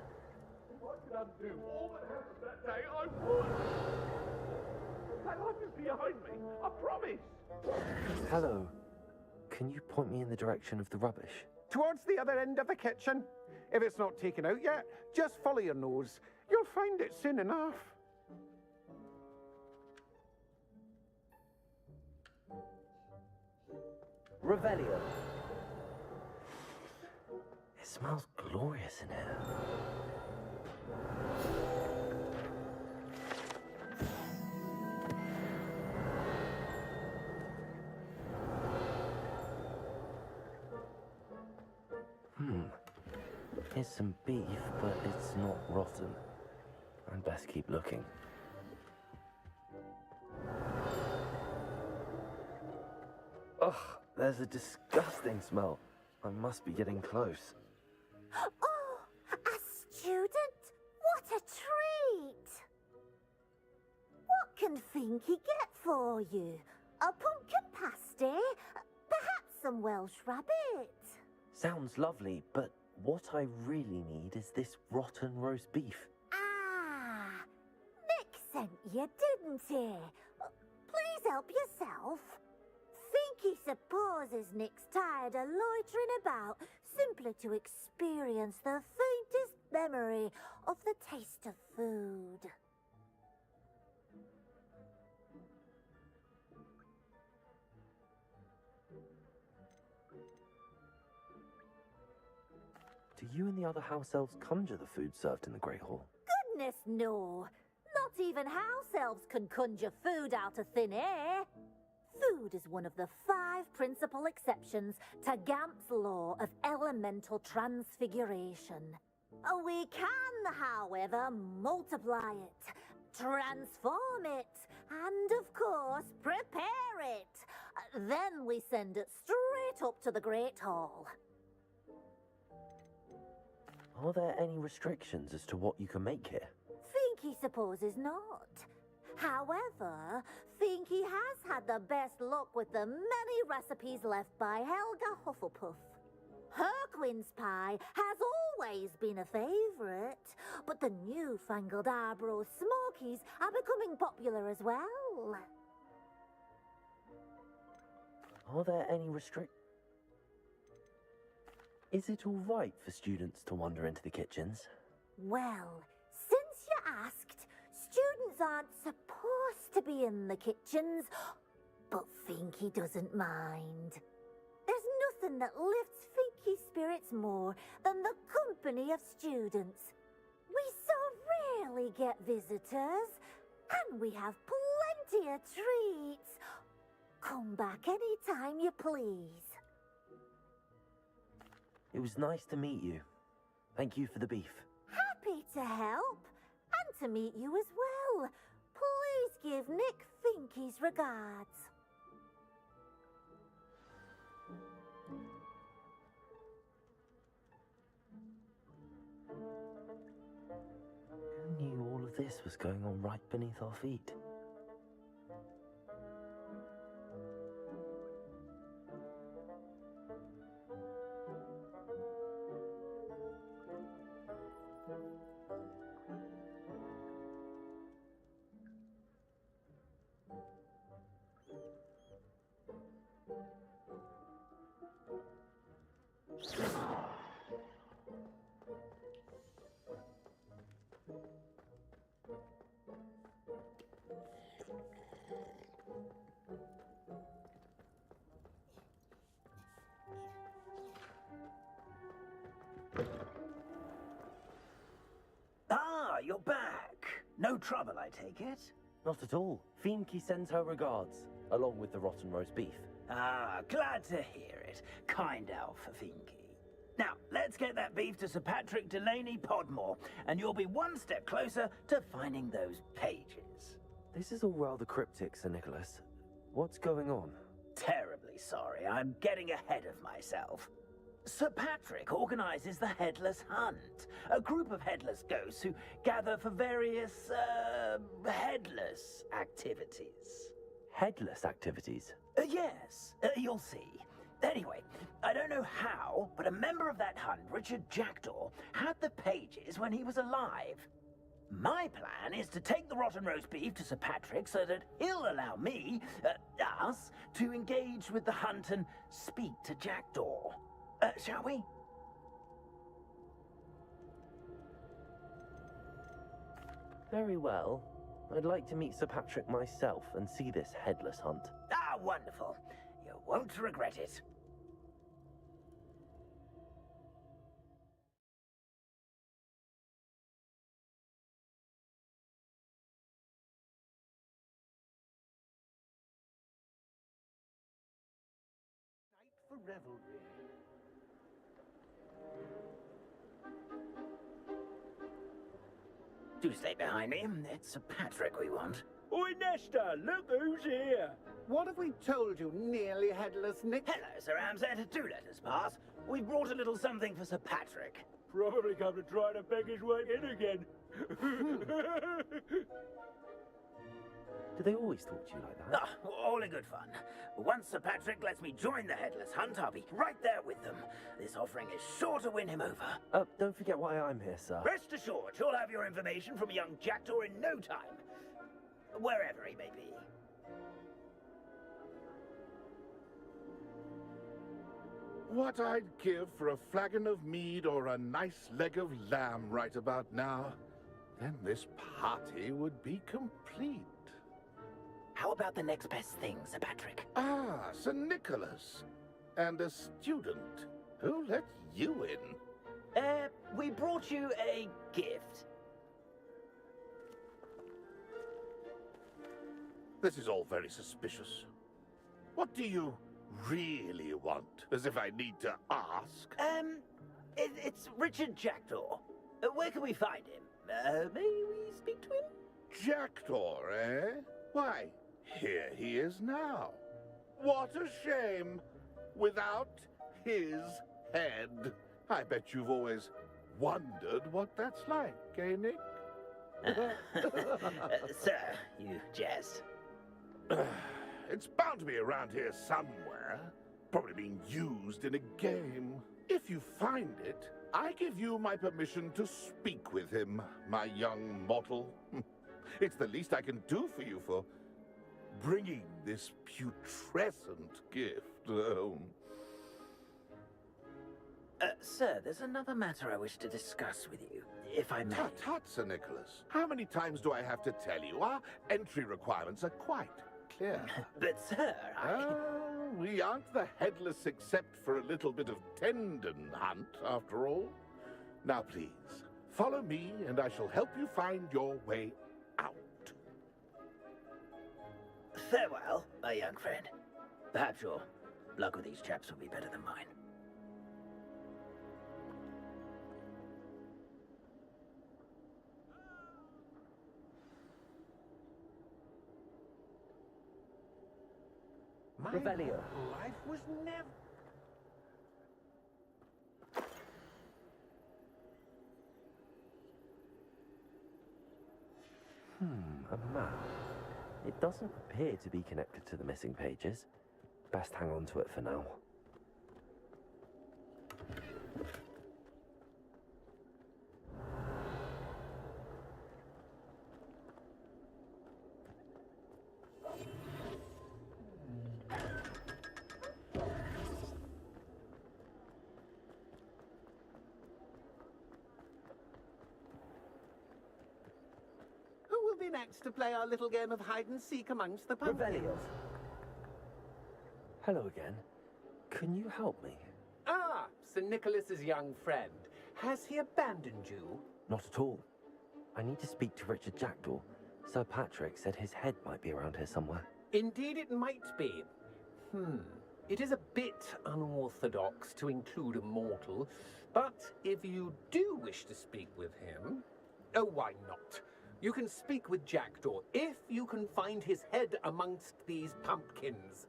If I could undo all that happened that day, I would. That life is behind me. I promise. Hello. Can you point me in the direction of the rubbish? Towards the other end of the kitchen. If it's not taken out yet, just follow your nose. You'll find it soon enough. Revelio. It smells glorious in here. Here's some beef, but it's not rotten. I'd best keep looking. Ugh, there's a disgusting smell. I must be getting close. Oh, a student? What a treat! What can Finky get for you? A pumpkin pasty? Perhaps some Welsh rabbit? Sounds lovely, but what I really need is this rotten roast beef. Ah, sent you, didn't he? Please help yourself. Think he supposes Nick's tired of loitering about simply to experience the faintest memory of the taste of food. Do you and the other house elves conjure the food served in the Great Hall? Goodness, no. Not even house elves can conjure food out of thin air. Food is one of the 5 principal exceptions to Gamp's law of elemental transfiguration. We can, however, multiply it, transform it, and of course, prepare it. Then we send it straight up to the Great Hall. Are there any restrictions as to what you can make here? Finky supposes not. However, Finky has had the best luck with the many recipes left by Helga Hufflepuff. Her quince pie has always been a favourite, but the newfangled Arbroath Smokies are becoming popular as well. Are there any Is it all right for students to wander into the kitchens? Well, since you asked, students aren't supposed to be in the kitchens, but Finky doesn't mind. There's nothing that lifts Finky's spirits more than the company of students. We so rarely get visitors, and we have plenty of treats. Come back any time you please. It was nice to meet you. Thank you for the beef. Happy to help, and to meet you as well. Please give Nick Finky's regards. Who knew all of this was going on right beneath our feet? Ah, you're back. No trouble, I take it? Not at all. Finky sends her regards, along with the rotten roast beef. Ah, glad to hear it. Kind elf for Finky. Now, let's get that beef to Sir Patrick Delaney Podmore, and you'll be one step closer to finding those pages. This is all rather cryptic, Sir Nicholas. What's going on? Terribly sorry, I'm getting ahead of myself. Sir Patrick organizes the Headless Hunt, a group of headless ghosts who gather for various, headless activities. Headless activities? Yes, you'll see. Anyway, I don't know how, but a member of that hunt, Richard Jackdaw, had the pages when he was alive. My plan is to take the rotten roast beef to Sir Patrick so that he'll allow me, us, to engage with the hunt and speak to Jackdaw. Shall we? Very well. I'd like to meet Sir Patrick myself and see this headless hunt. Ah, wonderful. You won't regret it. Night for revelry. Do stay behind me. It's Sir Patrick we want. Oi, Nesta, look who's here. What have we told you, nearly headless Nick? Hello, Sir Ramsay. Do let us pass. We've brought a little something for Sir Patrick. Probably come to try to beg his way in again. Do they always talk to you like that? Ah, all in good fun. Once Sir Patrick lets me join the Headless Hunt, I'll be right there with them. This offering is sure to win him over. Don't forget why I'm here, sir. Rest assured, you'll have your information from young Jackdaw in no time. wherever he may be. What I'd give for a flagon of mead or a nice leg of lamb right about now. Then this party would be complete. How about the next best thing, Sir Patrick? Ah, Sir Nicholas. And a student. Who let you in? We brought you a gift. This is all very suspicious. What do you really want? As if I need to ask. It's Richard Jackdaw. Where can we find him? May we speak to him? Jackdaw, eh? Why, here he is now. What a shame. Without his head. I bet you've always wondered what that's like, eh, Nick? Sir, you jest. It's bound to be around here somewhere. Probably being used in a game. If you find it, I give you my permission to speak with him, my young mortal. It's the least I can do for you for bringing this putrescent gift home. Sir, there's another matter I wish to discuss with you, if I may. Tut, Sir Nicholas. How many times do I have to tell you? Our entry requirements are quite clear. But, sir, we aren't the headless except for a little bit of tendon hunt, after all. Now, please, follow me, and I shall help you find your way out. Farewell, my young friend. Perhaps your luck with these chaps will be better than mine. My Revelio. life was never... A map. It doesn't appear to be connected to the missing pages. Best hang on to it for now. Next to play our little game of hide-and-seek amongst the pumpkins. Hello again. Can you help me? Ah, Sir Nicholas's young friend. Has he abandoned you? Not at all. I need to speak to Richard Jackdaw. Sir Patrick said his head might be around here somewhere. Indeed it might be. It is a bit unorthodox to include a mortal, but if you do wish to speak with him... Oh, why not? You can speak with Jackdaw if you can find his head amongst these pumpkins.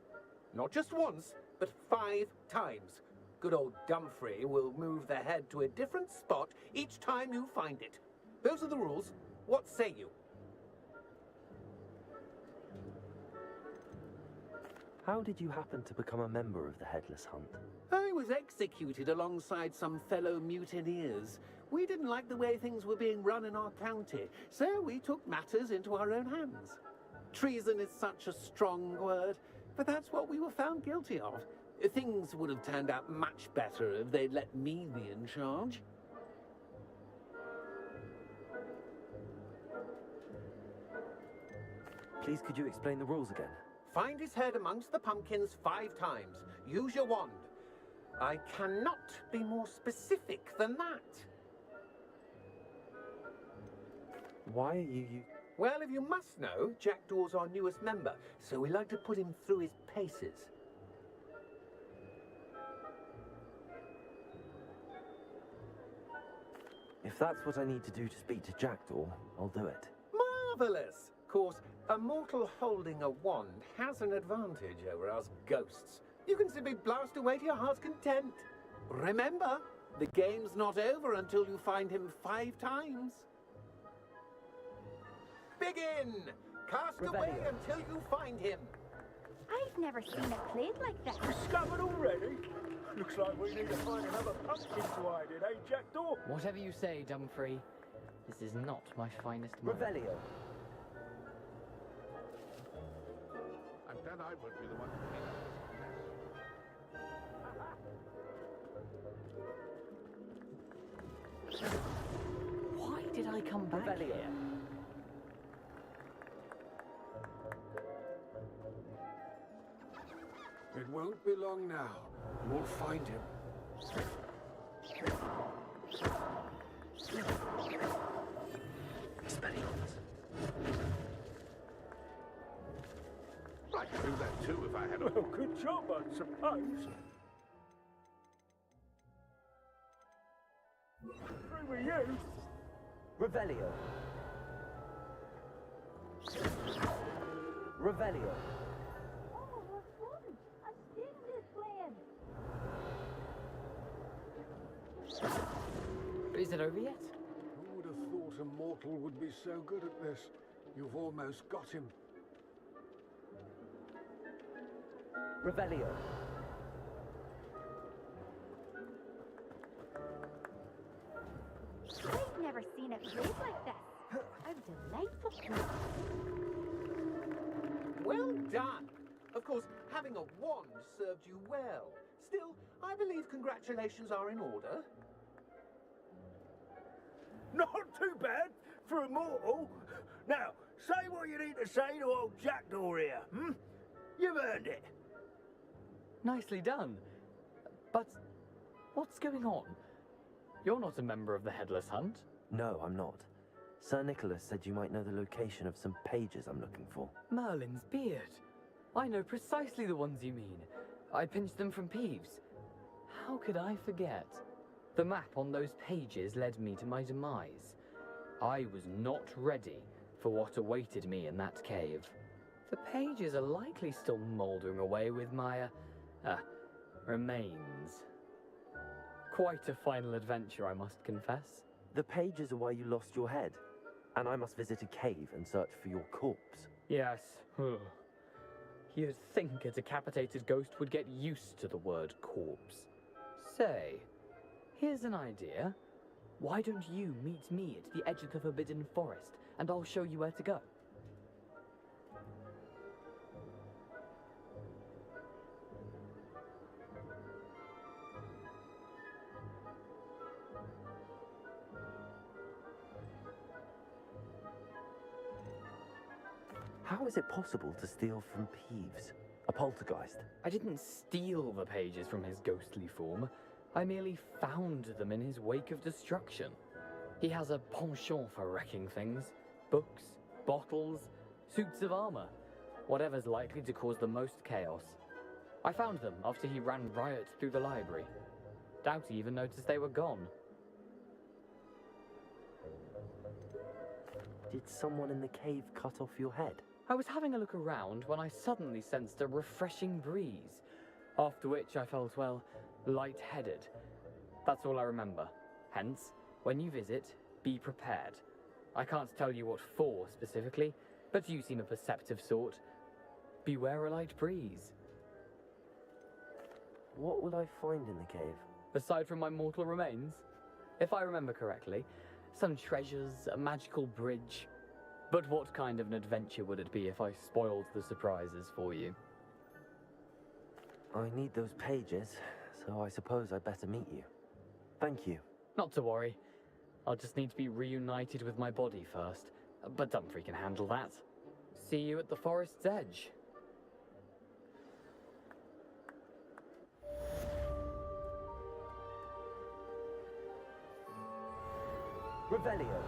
Not just once, but 5 times. Good old Dumfrey will move the head to a different spot each time you find it. Those are the rules. What say you? How did you happen to become a member of the Headless Hunt? I was executed alongside some fellow mutineers. We didn't like the way things were being run in our county, so we took matters into our own hands. Treason is such a strong word, but that's what we were found guilty of. Things would have turned out much better if they'd let me be in charge. Please, could you explain the rules again? Find his head amongst the pumpkins 5 times. Use your wand. I cannot be more specific than that. Why are you... Well, if you must know, Jackdaw's our newest member, so we like to put him through his paces. If that's what I need to do to speak to Jackdaw, I'll do it. Marvellous! Of course, a mortal holding a wand has an advantage over us ghosts. You can simply blast away to your heart's content. Remember, the game's not over until you find him 5 times. Begin! Cast away until you find him. I've never seen it played like that. Discovered already? Looks like we need to find another pumpkin to hide in, eh, Jackdaw? Whatever you say, Dumfrey. This is not my finest moment. Revelio. glad I won't be the one to clean up this mess. Why did I come back here? It won't be long now. We'll find him. I could do that too if I had a... Well, good job, I suppose. Through with you. Revelio. Revelio. Oh, what fun! A stinger's playing. Is it over yet? Who would have thought a mortal would be so good at this? You've almost got him. Revelio. I've never seen it played like this. A delightful place. Well done. Of course, having a wand served you well. Still, I believe congratulations are in order. Not too bad for a mortal. Now, say what you need to say to old Jackdaw here, hmm? You've earned it. Nicely done. But what's going on? You're not a member of the Headless Hunt. No, I'm not. Sir Nicholas said you might know the location of some pages I'm looking for. Merlin's beard. I know precisely the ones you mean. I pinched them from Peeves. How could I forget? The map on those pages led me to my demise. I was not ready for what awaited me in that cave. The pages are likely still mouldering away with my, remains. Quite a final adventure, I must confess. The pages are where you lost your head, and I must visit a cave and search for your corpse. Yes. You'd think a decapitated ghost would get used to the word corpse. Say, here's an idea. Why don't you meet me at the edge of the Forbidden Forest, and I'll show you where to go? How is it possible to steal from Peeves? A poltergeist? I didn't steal the pages from his ghostly form. I merely found them in his wake of destruction. He has a penchant for wrecking things. Books, bottles, suits of armor. Whatever's likely to cause the most chaos. I found them after he ran riot through the library. Doubt he even noticed they were gone. Did someone in the cave cut off your head? I was having a look around when I suddenly sensed a refreshing breeze, after which I felt, well, lightheaded. That's all I remember. Hence, when you visit, be prepared. I can't tell you what for specifically, but you seem a perceptive sort. Beware a light breeze. What will I find in the cave? Aside from my mortal remains, if I remember correctly, some treasures, a magical bridge. But what kind of an adventure would it be if I spoiled the surprises for you? I need those pages, so I suppose I'd better meet you. Thank you. Not to worry. I'll just need to be reunited with my body first. But Dumfries can handle that. See you at the forest's edge. Revelio.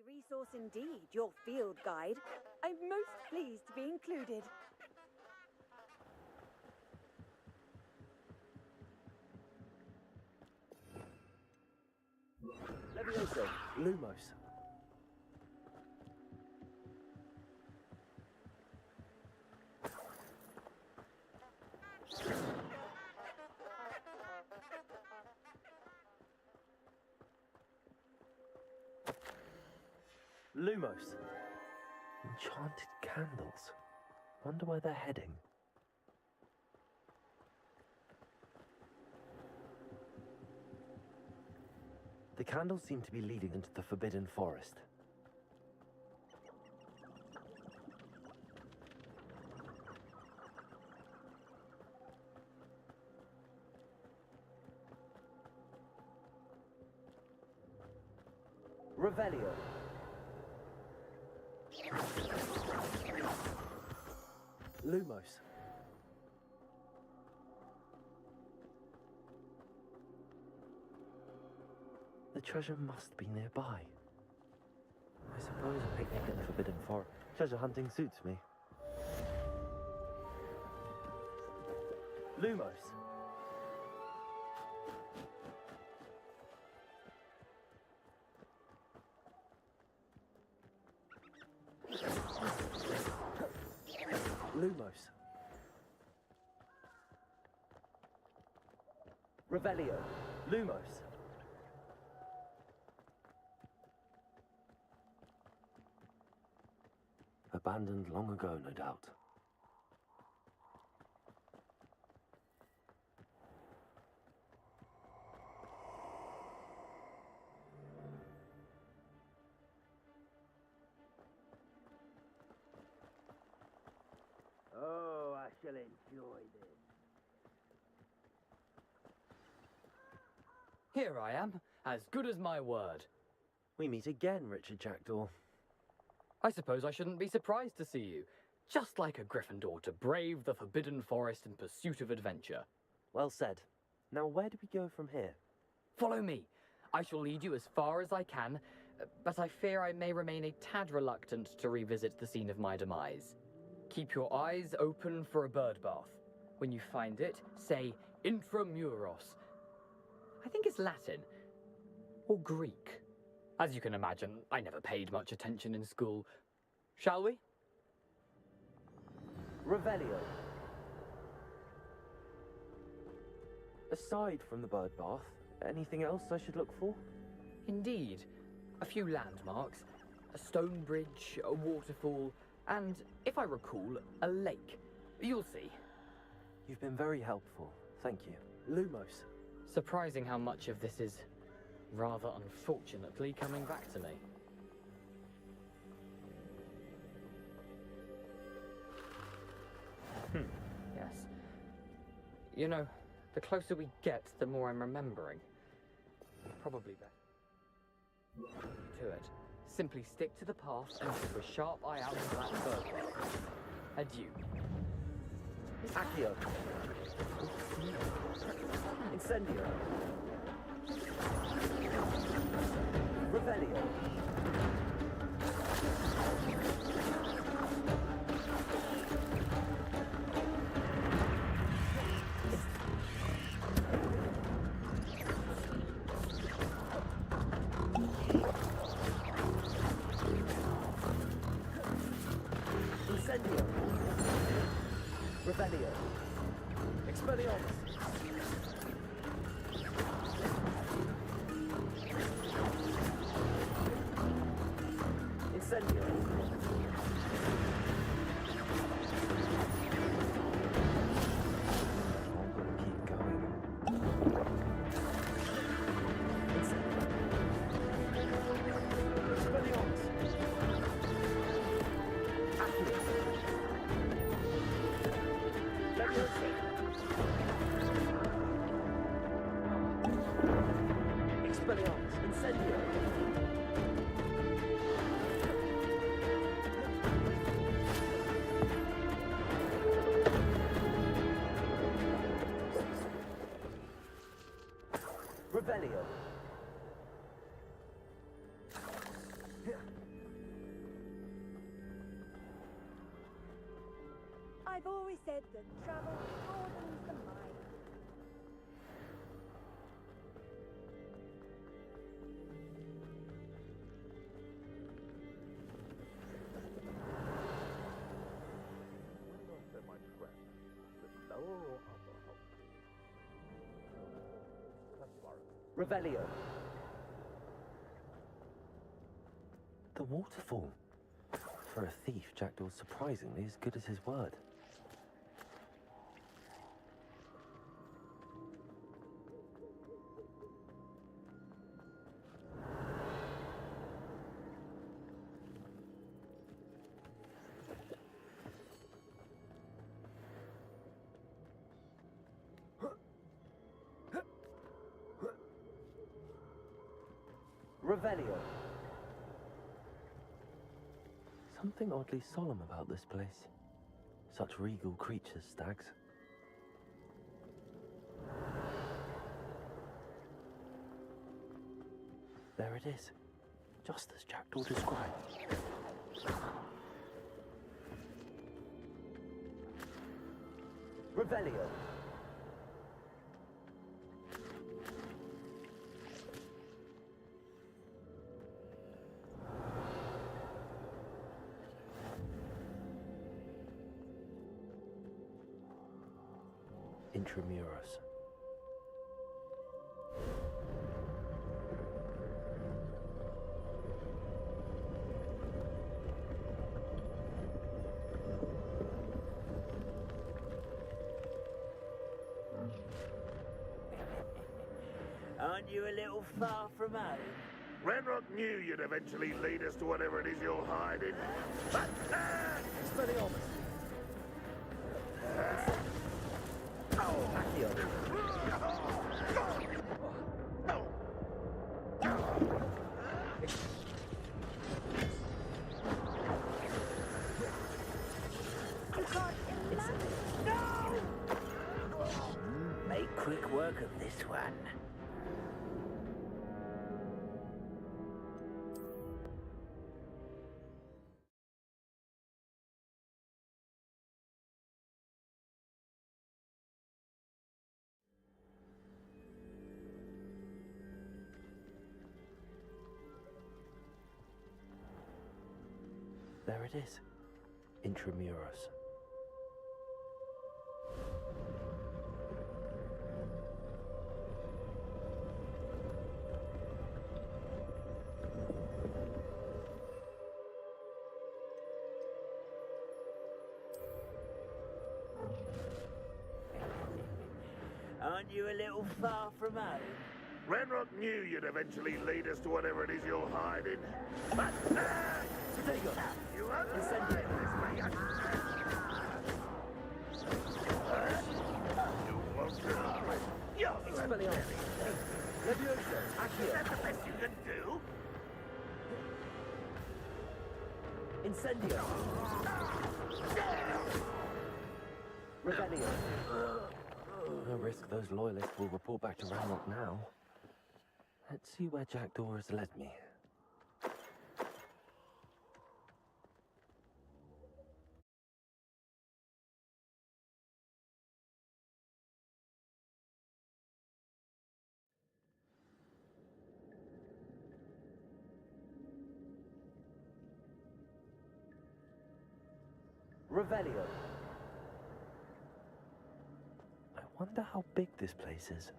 Resource indeed, your field guide. I'm most pleased to be included. say? Lumos. Lumos. Enchanted candles. Wonder where they're heading. The candles seem to be leading into the Forbidden Forest. Revelio. Lumos. The treasure must be nearby. I suppose a picnic in the Forbidden Forest. Treasure hunting suits me. Lumos. Lumos. Revelio. Lumos. Abandoned long ago, no doubt. Oh, I shall enjoy this. Here I am, as good as my word. We meet again, Richard Jackdaw. I suppose I shouldn't be surprised to see you. Just like a Gryffindor to brave the Forbidden Forest in pursuit of adventure. Well said. Now where do we go from here? Follow me. I shall lead you as far as I can, but I fear I may remain a tad reluctant to revisit the scene of my demise. Keep your eyes open for a bird bath. When you find it, say intramuros. I think it's Latin. Or Greek. As you can imagine, I never paid much attention in school. Shall we? Revelio. Aside from the bird bath, anything else I should look for? Indeed. A few landmarks. A stone bridge, a waterfall, and, if I recall, a lake. You'll see. You've been very helpful. Thank you. Lumos. Surprising how much of this is, rather unfortunately, coming back to me. Yes. You know, the closer we get, the more I'm remembering. Probably better. To it. Simply stick to the path and keep a sharp eye out for that bird bath. Adieu. Accio. Incendio. Revelio. Incendio. Revelio. Expelliarmus. Incendio. I'm gonna keep going. Incendio. Expelliarmus. Accio. Leviosa. Expelliarmus. Incendio. Revelio. I've always said that travel broadens the mind. Revelio. The waterfall. For a thief, Jackdaw's surprisingly as good as his word. Revelio. Something oddly solemn about this place. Such regal creatures, stags. There it is, just as Jackdaw described. Revelio. Intramuros. Aren't you a little far from home? Renrock knew you'd eventually lead us to whatever it is you're hiding. Expelliarmus. Make quick work of this one. There it is. Intramuros. Aren't you a little far from home? Renrock knew you'd eventually lead us to whatever it is you're hiding. There you go. You are You won't die. Expelliarmus. Levioso. Accio. Is that the best you can do? Incendio. Revelio. No risk those loyalists will report back to Ranrock now. Let's see where Jackdaw has led me. Revelio. I wonder how big this place is.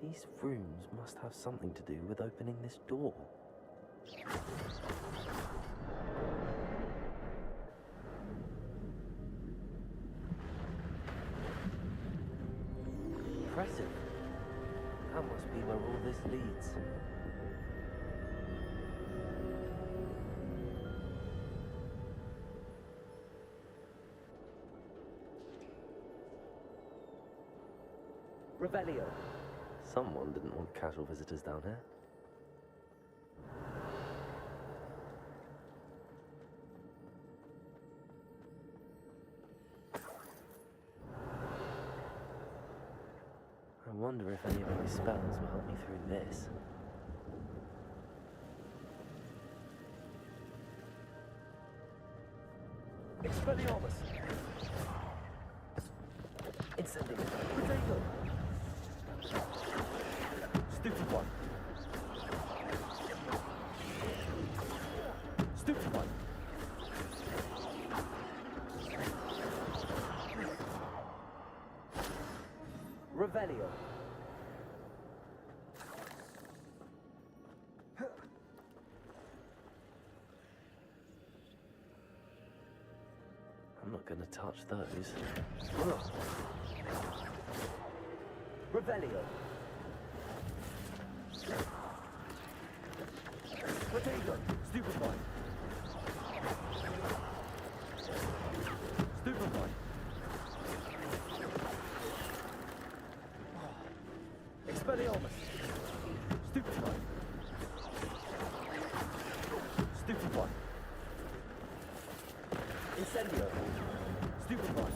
These rooms must have something to do with opening this door. Impressive. That must be where all this leads. Revelio. Someone didn't want casual visitors down here. I wonder if any of my spells will help me through this. Expelliarmus! Incendio! Revelio. I'm not going to touch those. Revelio. Potato. Stupefy. Stupefy. Expelliarmus. Stupefy. Stupefy. Incendio. Stupefy.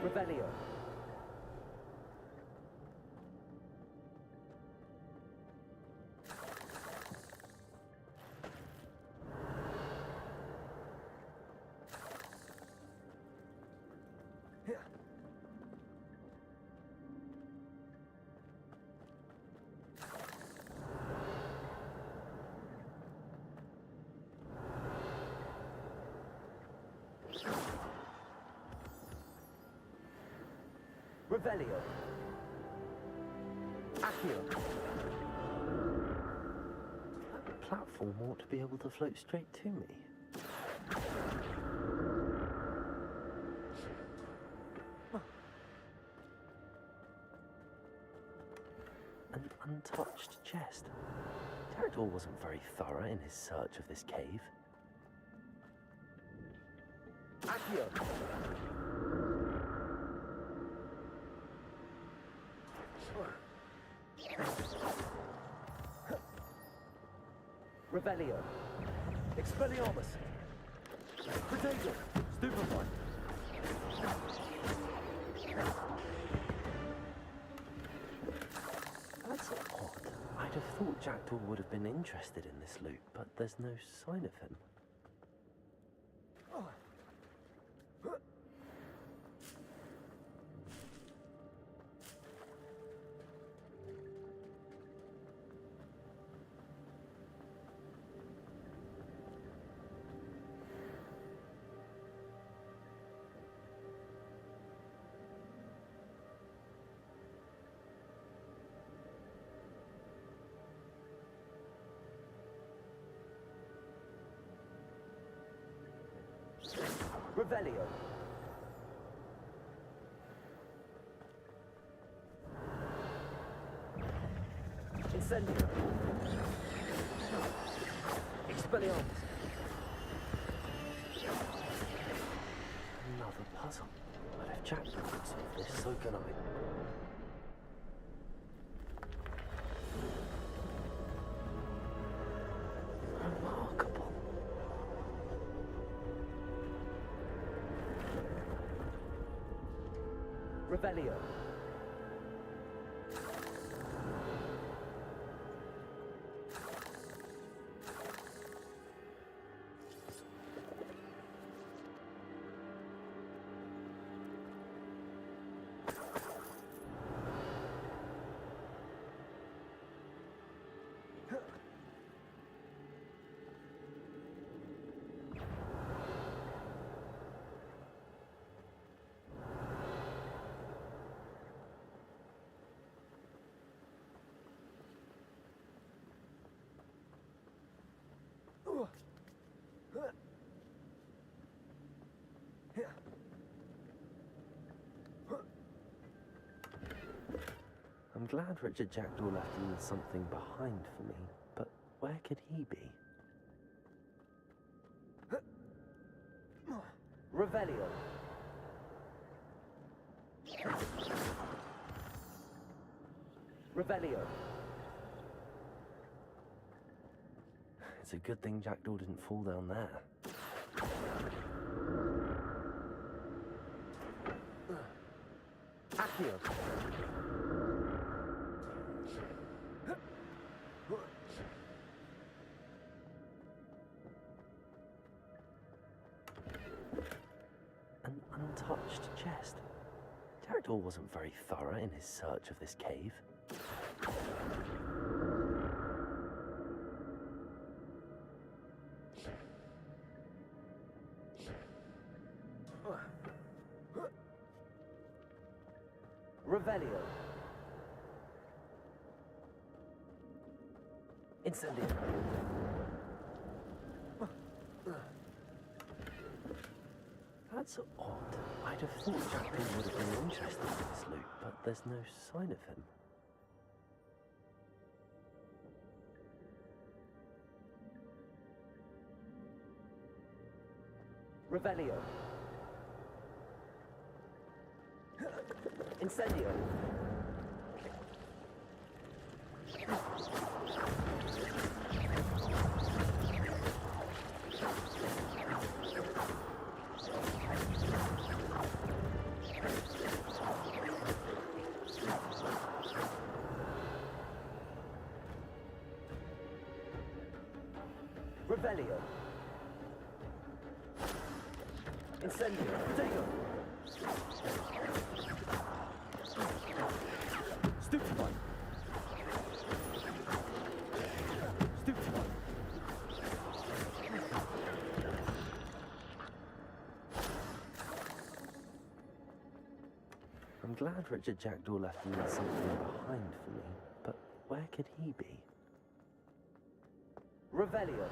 Revelio. Revelio. Accio. That platform ought to be able to float straight to me. An untouched chest. Jackdaw wasn't very thorough in his search of this cave. Accio. Revelio. Expelliarmus. Potato. Stupefy. That's odd. I'd have thought Jackdaw would have been interested in this loot, but there's no sign of him. Revelio. Incendio. Expelliarmus. Another puzzle. But if Jackdaw can solve this, so can I. Remarkable. Revelio. I'm glad Richard Jackdaw left a little something behind for me, but where could he be? Revelio. Revelio. It's a good thing Jackdaw didn't fall down there. Accio. An untouched chest. Jackdaw wasn't very thorough in his search of this cave. Revelio. Incendio. That's odd. I'd have thought Jackpin would have been interested in this loot, but there's no sign of him. Revelio. Incendio. Revelio. Incendio. Protego. Stupefy. Stupefy. I'm glad Richard Jackdaw left me something behind for me, but where could he be? Revelio.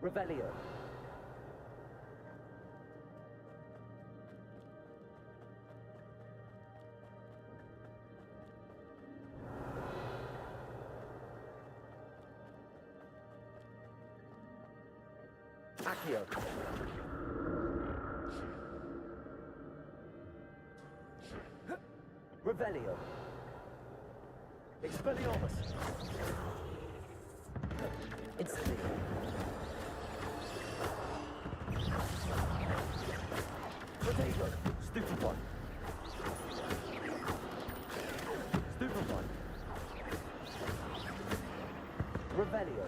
Revelio. Accio. Revelio. Expelliarmus. Instantly. Potato. Stupefy. Stupefy. Revelio.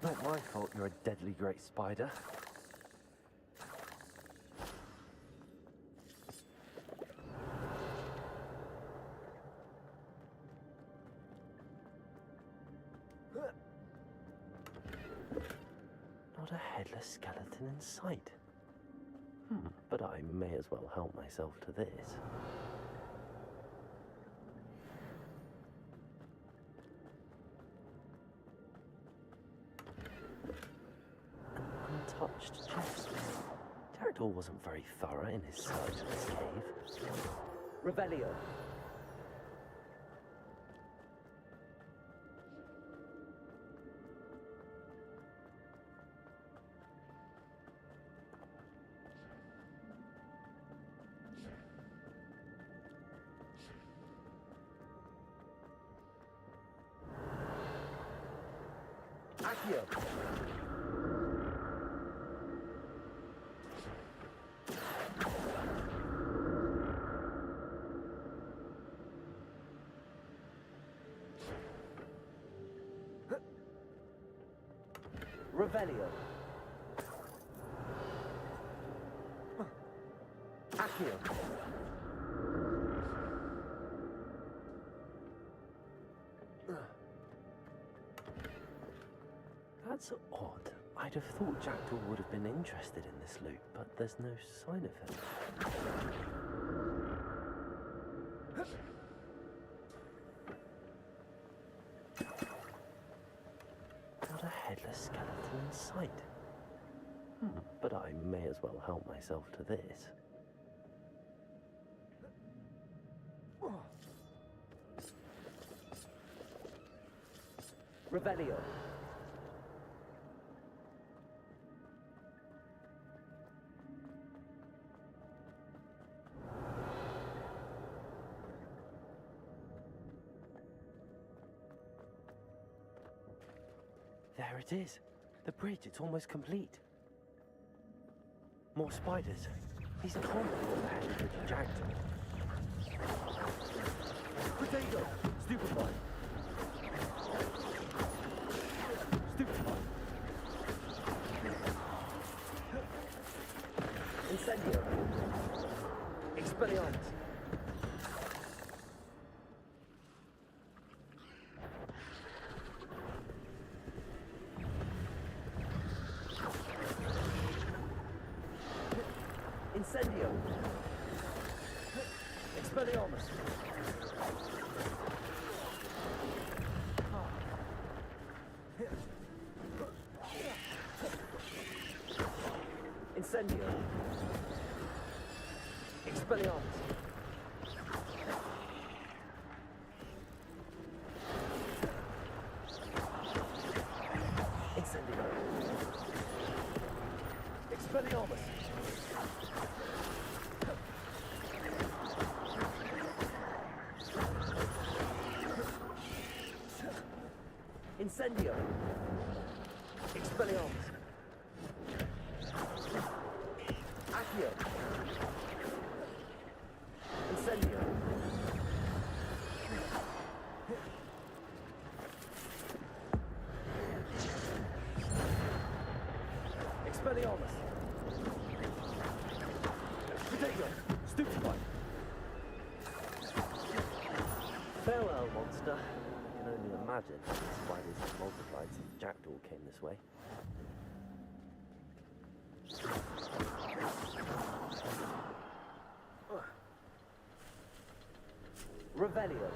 Not my fault you're a deadly great spider. Not a headless skeleton in sight. But I may as well help myself to this. Jackdaw wasn't very thorough in his search of this cave. Revelio. Accio. Revelio. Accio. That's odd. I'd have thought Jackdaw would have been interested in this loot, but there's no sign of him. Not a headless skeleton in sight. But I may as well help myself to this. Revelio. There it is. The bridge, it's almost complete. More spiders. These can't be all the head of the Jackdaw. Potato! Stupefied! Stupefied! Incendio! Expelliarmus! Incendio! Expelliarmus! Incendio! Expelliarmus! Incendio! Expelliarmus! Incendio! Expelliarmus! Accio! Incendio! Expelliarmus! Potato! Stupefied! Farewell, monster. I can only imagine how the spiders have multiplied since Jackdaw came this way. Revelio.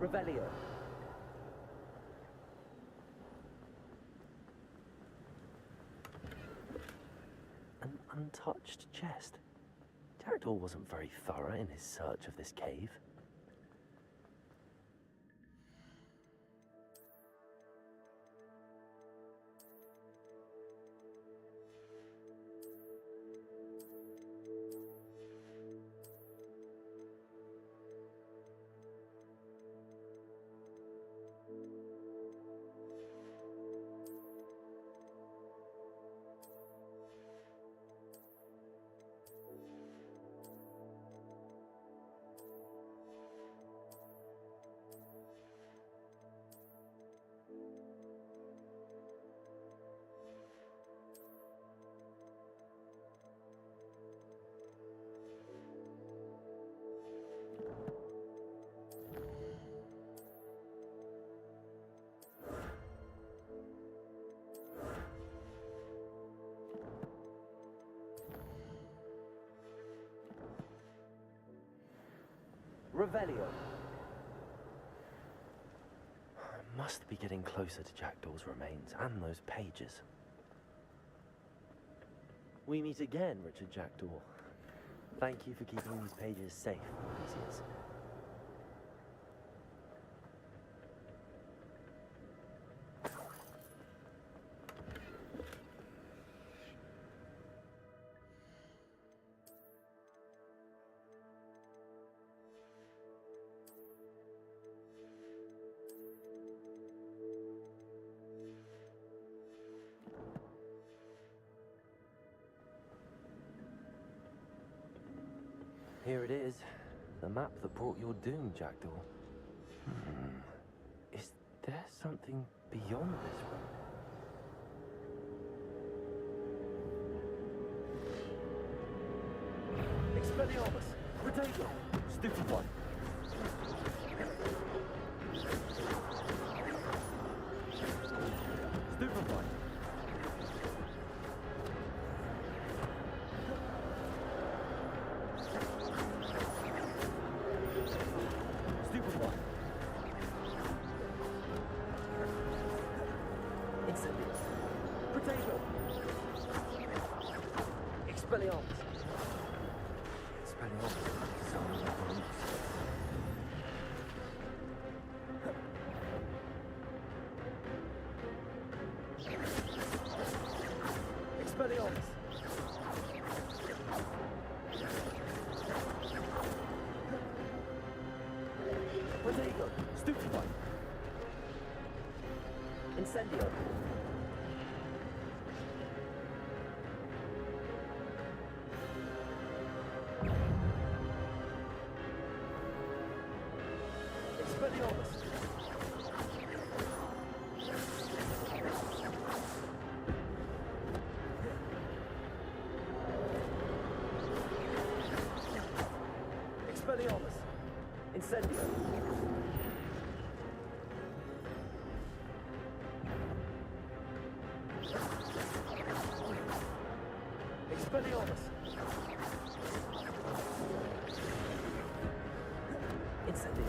Revelio. An untouched chest. Jackdaw wasn't very thorough in his search of this cave. Revelio. I must be getting closer to Jackdaw's remains and those pages. We meet again, Richard Jackdaw. Thank you for keeping these pages safe all these years. Here it is, the map that brought your doom, Jackdaw. Is there something beyond this room? Expelliarmus! Protego! Stupid one! Stupid one! Expelliarmus! Expelliarmus! Expelliarmus! Protego! Stupefy! Incendio! Expelliarmus! Incendio! Expelliarmus! Incendio!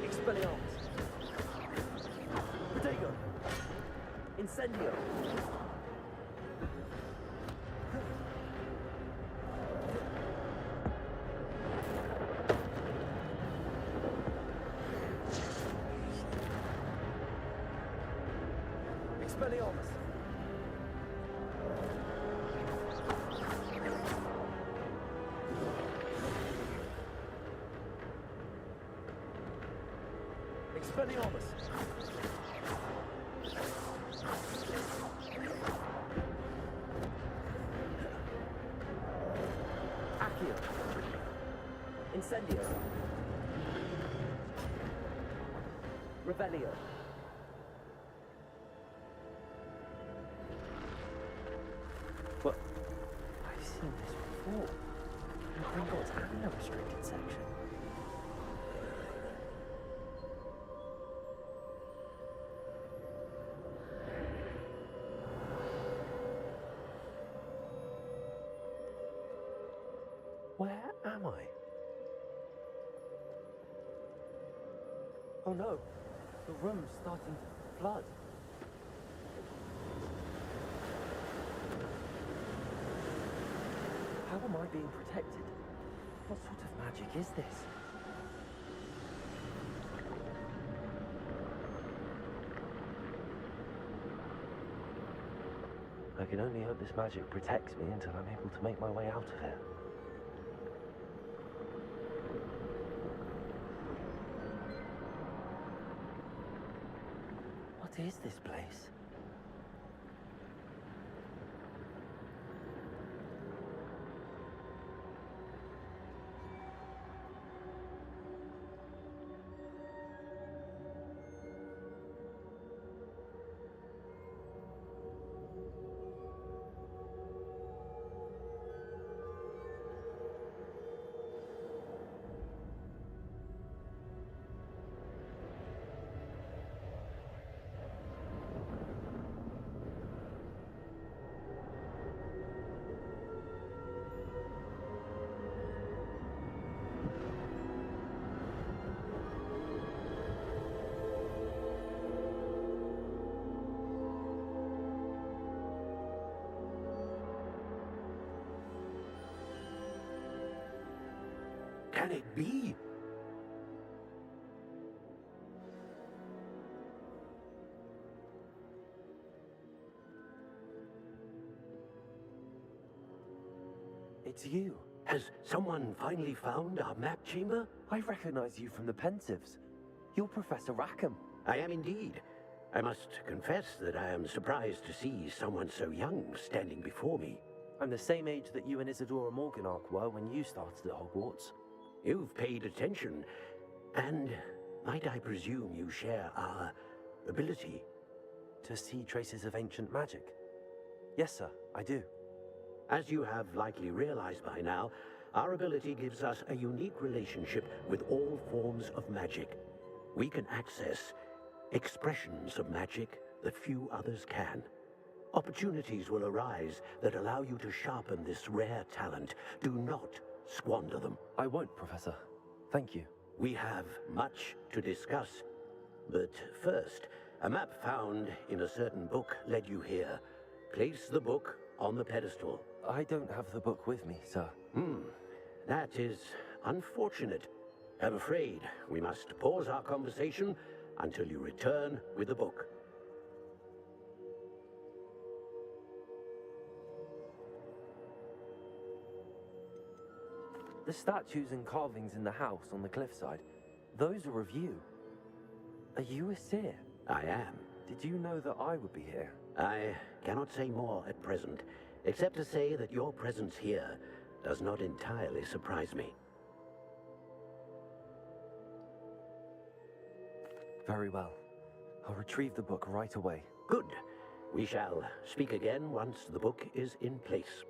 Expelliarmus! Protego! Incendio! Expelliarmus! Expelliarmus! Accio! Incendio! Revelio! What? I've seen this before. In Gringotts and the restricted section. Where am I? Oh no, the room's starting to flood. How am I being protected? What sort of magic is this? I can only hope this magic protects me until I'm able to make my way out of here. What is this place? Can it be? It's you. Has someone finally found our map chamber? I recognize you from the Pensives. You're Professor Rackham. I am indeed. I must confess that I am surprised to see someone so young standing before me. I'm the same age that you and Isadora Morganach were when you started at Hogwarts. You've paid attention, and might I presume you share our ability? To see traces of ancient magic? Yes, sir, I do. As you have likely realized by now, our ability gives us a unique relationship with all forms of magic. We can access expressions of magic that few others can. Opportunities will arise that allow you to sharpen this rare talent. Do not squander them. I won't, Professor. Thank you. We have much to discuss. But first, a map found in a certain book led you here. Place the book on the pedestal. I don't have the book with me, sir. That is unfortunate. I'm afraid we must pause our conversation until you return with the book. The statues and carvings in the house on the cliffside, those are of you. Are you a seer? I am. Did you know that I would be here? I cannot say more at present, except to say that your presence here does not entirely surprise me. Very well. I'll retrieve the book right away. Good. We shall speak again once the book is in place.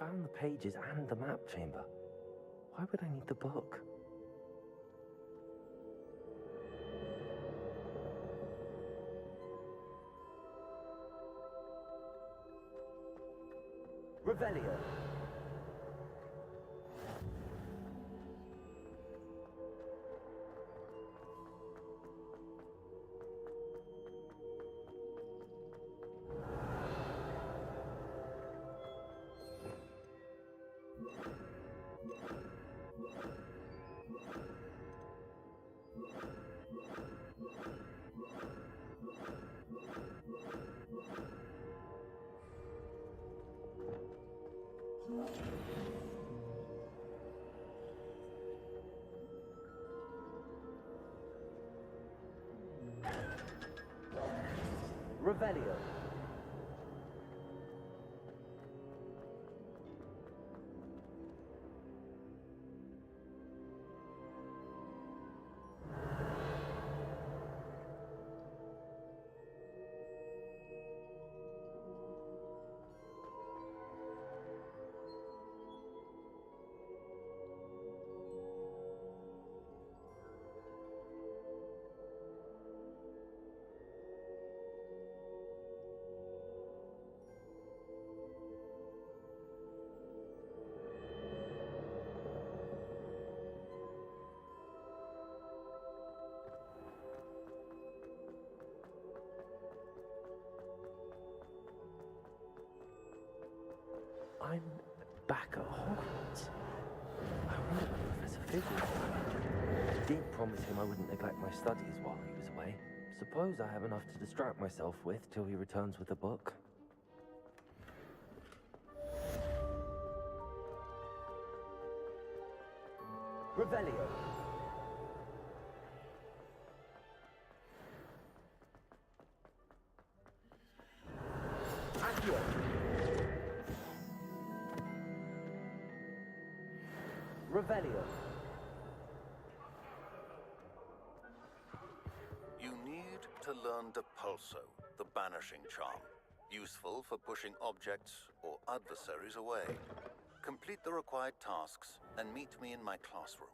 found the pages and the map chamber. Why would I need the book? Revelio. Revelio. I'm back at Hogwarts. I wonder what Professor Fig will do. I did promise him I wouldn't neglect my studies while he was away. Suppose I have enough to distract myself with till he returns with the book. Revelio. Accio. Revelio. You need to learn Depulso, the banishing charm. Useful for pushing objects or adversaries away. Complete the required tasks and meet me in my classroom.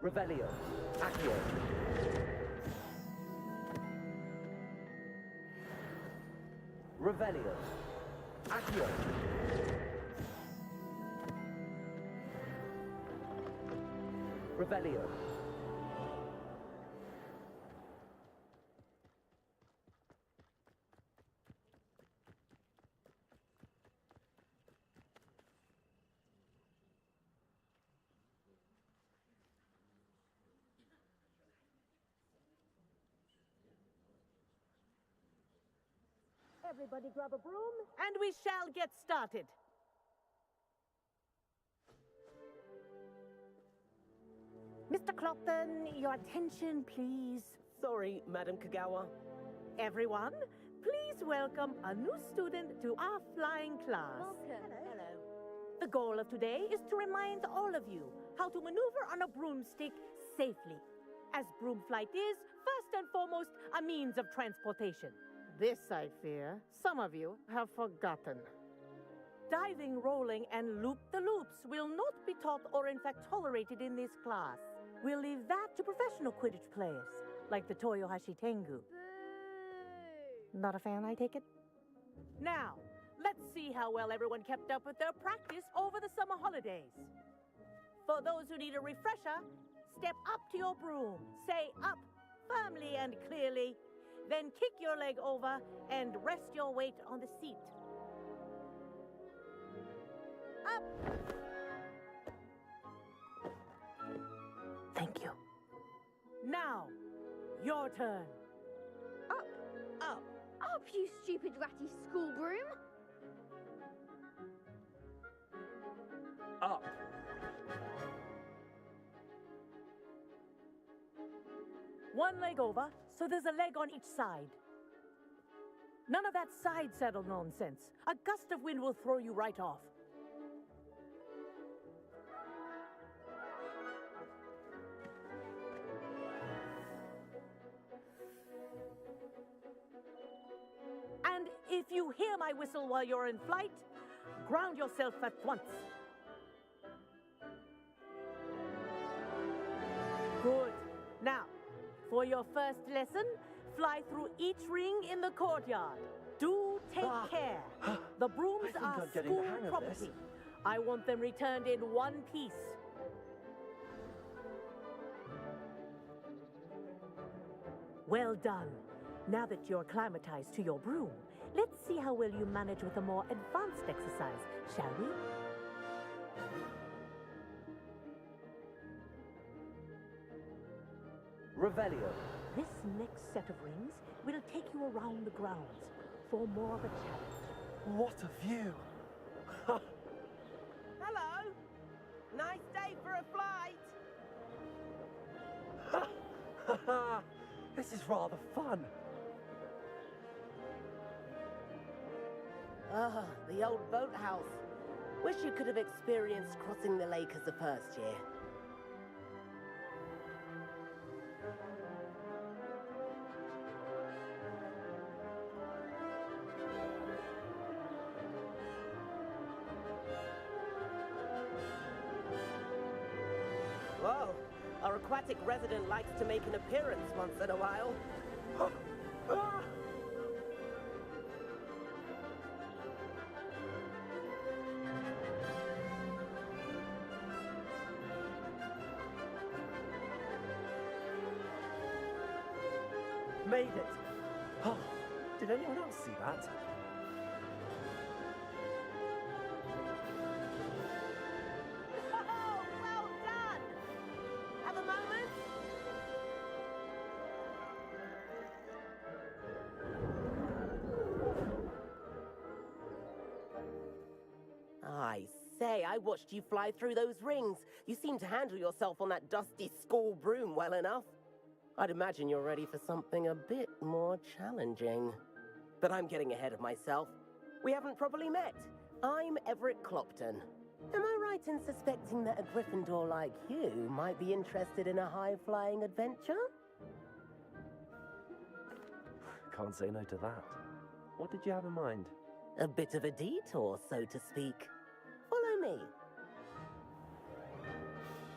Revelio. Accio. Revelio. Accio. Revelio. Everybody grab a broom, and we shall get started. Mr. Clopton, your attention, please. Sorry, Madam Kagawa. Everyone, please welcome a new student to our flying class. Welcome. Hello. The goal of today is to remind all of you how to maneuver on a broomstick safely, as broom flight is, first and foremost, a means of transportation. This, I fear, some of you have forgotten. Diving, rolling, and loop-the-loops will not be taught or in fact tolerated in this class. We'll leave that to professional Quidditch players, like the Toyohashi Tengu. Not a fan, I take it? Now, let's see how well everyone kept up with their practice over the summer holidays. For those who need a refresher, step up to your broom, say up firmly and clearly, then kick your leg over and rest your weight on the seat. Up! Thank you. Now, your turn. Up! Up! Up, you stupid ratty school broom! Up. One leg over, so there's a leg on each side. None of that side saddle nonsense. A gust of wind will throw you right off. And if you hear my whistle while you're in flight, ground yourself at once. Good. Now, for your first lesson, fly through each ring in the courtyard. Do take care. The brooms are I'm getting the school hang of property. this. I want them returned in one piece. Well done. Now that you're acclimatized to your broom, let's see how well you manage with a more advanced exercise, shall we? Revelio. This next set of rings will take you around the grounds for more of a challenge. What a view! Hello. Nice day for a flight. This is rather fun. Ah, the old boathouse. Wish you could have experienced crossing the lake as a first year. Whoa, our aquatic resident likes to make an appearance once in a while. Made it. Oh, did anyone else see that? Oh, well done! Have a moment? I say, I watched you fly through those rings. You seem to handle yourself on that dusty school broom well enough. I'd imagine you're ready for something a bit more challenging. But I'm getting ahead of myself. We haven't properly met. I'm Everett Clopton. Am I right in suspecting that a Gryffindor like you might be interested in a high-flying adventure? Can't say no to that. What did you have in mind? A bit of a detour, so to speak. Follow me.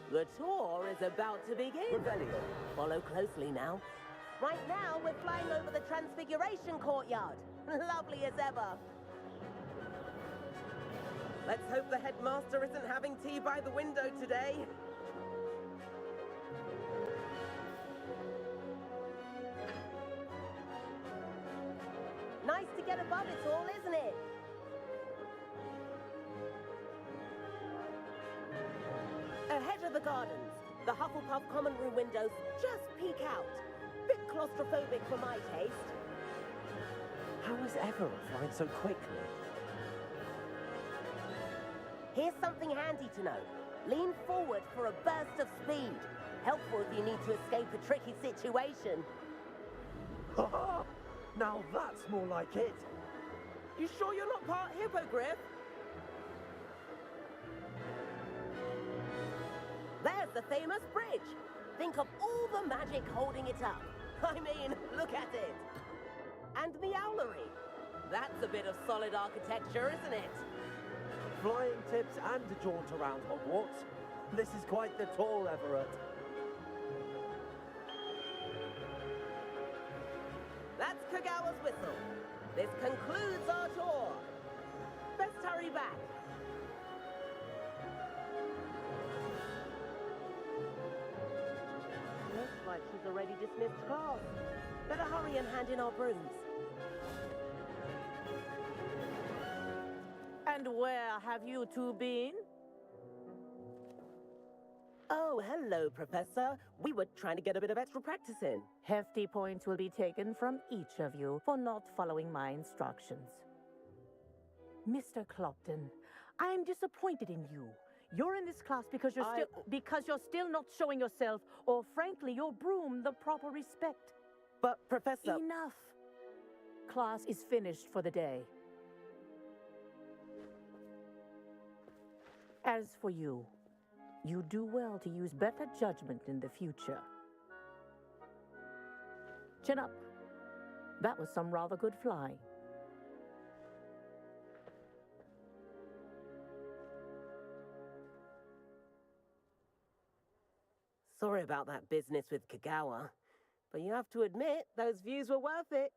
The tour is about to begin. Revelio. Follow closely now. Right now, we're flying over the Transfiguration Courtyard. Lovely as ever. Let's hope the headmaster isn't having tea by the window today. Nice to get above it all, isn't it? Ahead of the gardens, the Hufflepuff common room windows just peek out. Bit claustrophobic for my taste. How is Everett flying so quickly? Here's something handy to know. Lean forward for a burst of speed. Helpful if you need to escape a tricky situation. Now that's more like it. You sure you're not part hippogriff? There's the famous bridge. Think of all the magic holding it up. I mean, look at it. And the owlery. That's a bit of solid architecture, isn't it? Flying tips and a jaunt around Hogwarts. This is quite the tour, Everett. That's Kagawa's whistle. This concludes our tour. Best hurry back. Looks like she's already dismissed class. Better hurry and hand in our brooms. And where have you two been? Oh, hello, Professor. We were trying to get a bit of extra practice in. Hefty points will be taken from each of you for not following my instructions. Mr. Clopton, I am disappointed in you. You're in this class because you're still not showing yourself, or frankly, your broom the proper respect. But, Professor... Enough. Class is finished for the day. As for you, you do well to use better judgment in the future. Chin up. That was some rather good flying. Sorry about that business with Kagawa, but you have to admit, those views were worth it.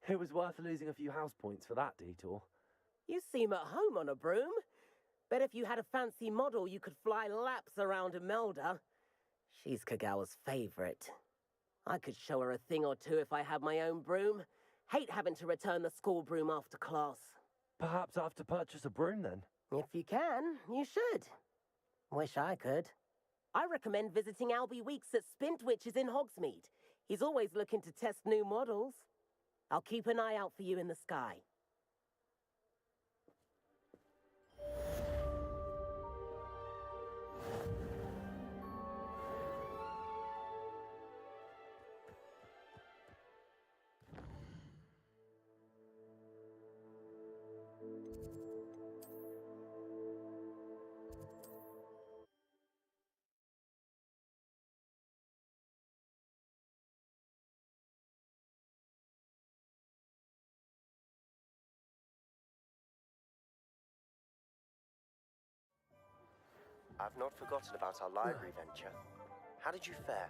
It was worth losing a few house points for that detour. You seem at home on a broom. Bet if you had a fancy model, you could fly laps around Imelda. She's Kagawa's favorite. I could show her a thing or two if I had my own broom. Hate having to return the school broom after class. Perhaps I have to purchase a broom then? If you can, you should. Wish I could. I recommend visiting Albie Weeks at Spintwitches in Hogsmeade. He's always looking to test new models. I'll keep an eye out for you in the sky. I've not forgotten about our library venture. How did you fare?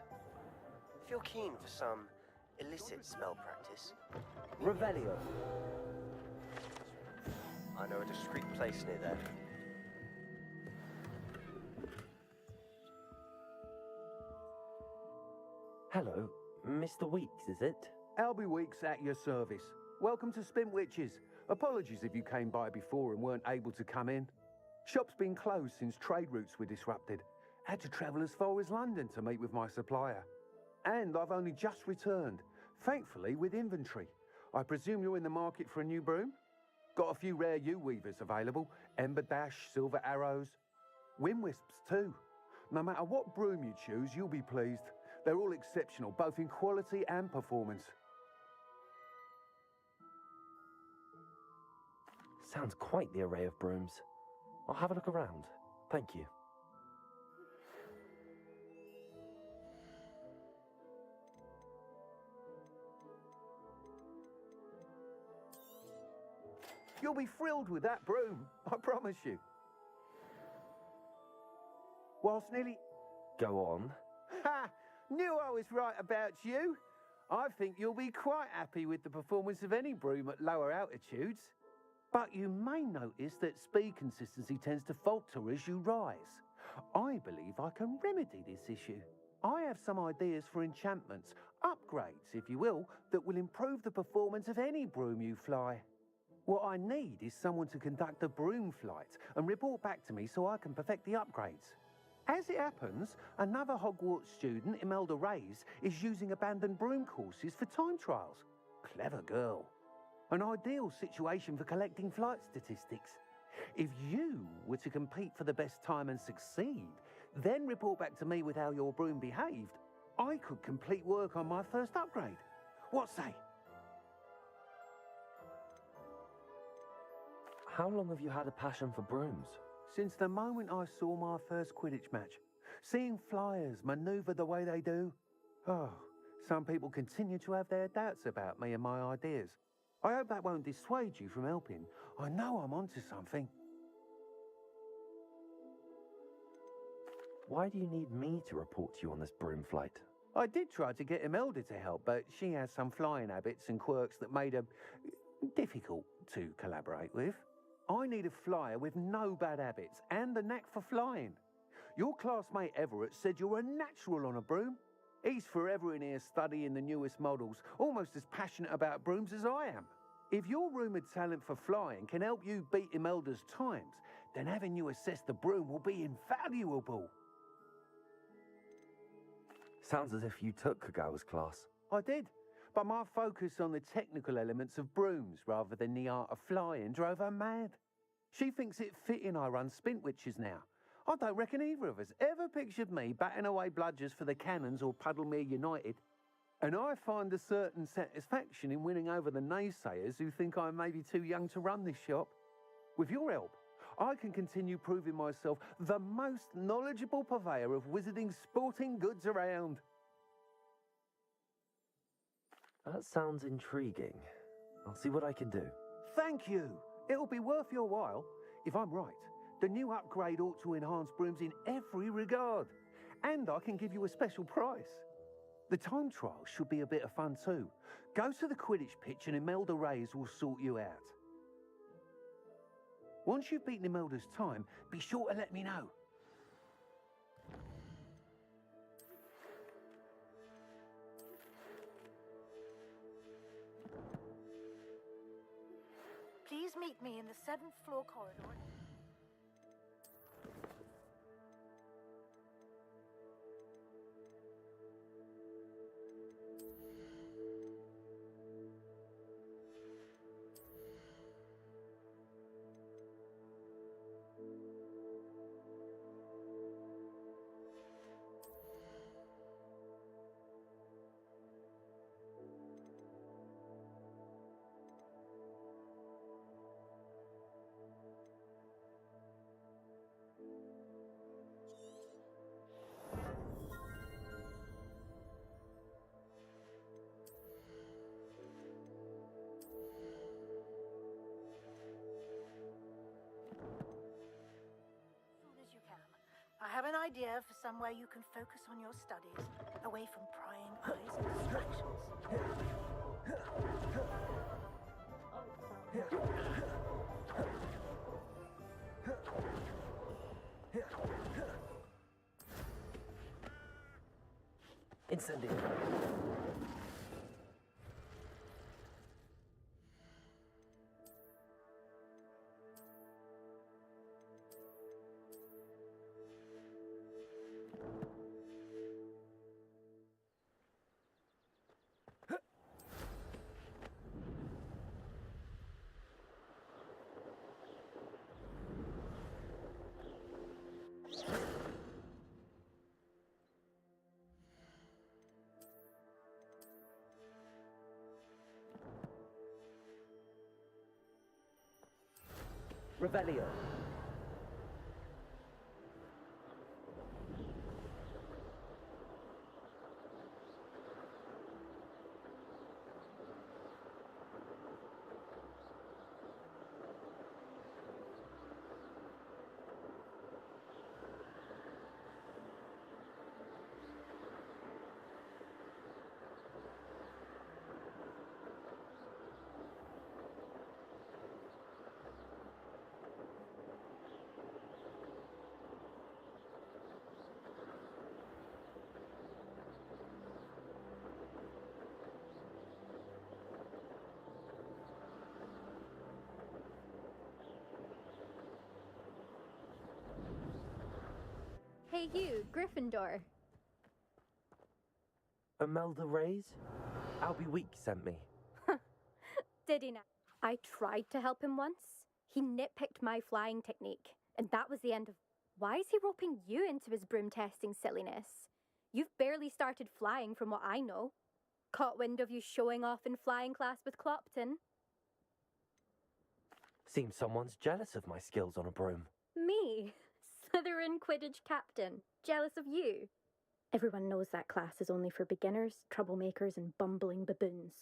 If you're keen for some illicit spell practice... Revelio. I know a discreet place near there. Hello, Mr. Weeks, is it? Albie Weeks at your service. Welcome to Spintwitches. Apologies if you came by before and weren't able to come in. Shop's been closed since trade routes were disrupted. Had to travel as far as London to meet with my supplier. And I've only just returned, thankfully with inventory. I presume you're in the market for a new broom? Got a few rare U-weavers available. Ember Dash, Silver Arrows. Wind Wisps too. No matter what broom you choose, you'll be pleased. They're all exceptional, both in quality and performance. Sounds quite the array of brooms. I'll have a look around. Thank you. You'll be thrilled with that broom, I promise you. Whilst nearly... Go on. Ha! Knew I was right about you. I think you'll be quite happy with the performance of any broom at lower altitudes. But you may notice that speed consistency tends to falter as you rise. I believe I can remedy this issue. I have some ideas for enchantments, upgrades, if you will, that will improve the performance of any broom you fly. What I need is someone to conduct a broom flight and report back to me so I can perfect the upgrades. As it happens, another Hogwarts student, Imelda Reyes, is using abandoned broom courses for time trials. Clever girl. An ideal situation for collecting flight statistics. If you were to compete for the best time and succeed, then report back to me with how your broom behaved, I could complete work on my first upgrade. What say? How long have you had a passion for brooms? Since the moment I saw my first Quidditch match. Seeing flyers maneuver the way they do. Oh, some people continue to have their doubts about me and my ideas. I hope that won't dissuade you from helping. I know I'm onto something. Why do you need me to report to you on this broom flight? I did try to get Imelda to help, but she has some flying habits and quirks that made her difficult to collaborate with. I need a flyer with no bad habits and the knack for flying. Your classmate Everett said you're a natural on a broom. He's forever in here studying the newest models, almost as passionate about brooms as I am. If your rumoured talent for flying can help you beat Imelda's times, then having you assess the broom will be invaluable. Sounds as if you took Kagawa's class. I did, but my focus on the technical elements of brooms rather than the art of flying drove her mad. She thinks it fitting I run Spintwitches now. I don't reckon either of us ever pictured me batting away bludgers for the Cannons or Puddlemere United. And I find a certain satisfaction in winning over the naysayers who think I may be too young to run this shop. With your help, I can continue proving myself the most knowledgeable purveyor of wizarding sporting goods around. That sounds intriguing. I'll see what I can do. Thank you. It'll be worth your while. If I'm right, the new upgrade ought to enhance brooms in every regard. And I can give you a special price. The time trial should be a bit of fun too. Go to the Quidditch pitch and Imelda Reyes will sort you out. Once you've beaten Imelda's time, be sure to let me know. Please meet me in the 7th floor corridor. I have an idea for somewhere you can focus on your studies, away from prying eyes and distractions. Incendiary. Revelio. Hey you, Gryffindor. Imelda Reyes? Albie Week sent me. Did he not? I tried to help him once. He nitpicked my flying technique, and that was the end of... Why is he roping you into his broom testing silliness? You've barely started flying from what I know. Caught wind of you showing off in flying class with Clopton. Seems someone's jealous of my skills on a broom. Me? Slytherin Quidditch captain. Jealous of you? Everyone knows that class is only for beginners, troublemakers, and bumbling baboons.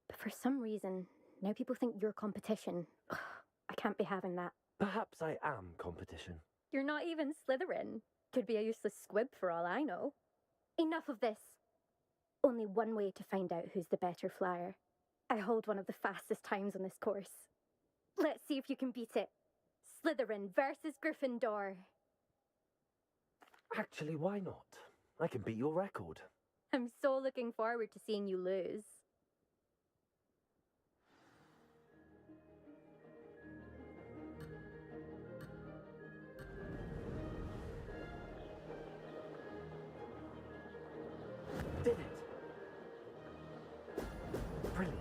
But for some reason, now people think you're competition. I can't be having that. Perhaps I am competition. You're not even Slytherin. Could be a useless squib for all I know. Enough of this. Only one way to find out who's the better flyer. I hold one of the fastest times on this course. Let's see if you can beat it. Slytherin versus Gryffindor. Actually, why not? I can beat your record. I'm so looking forward to seeing you lose. Did it! Brilliant.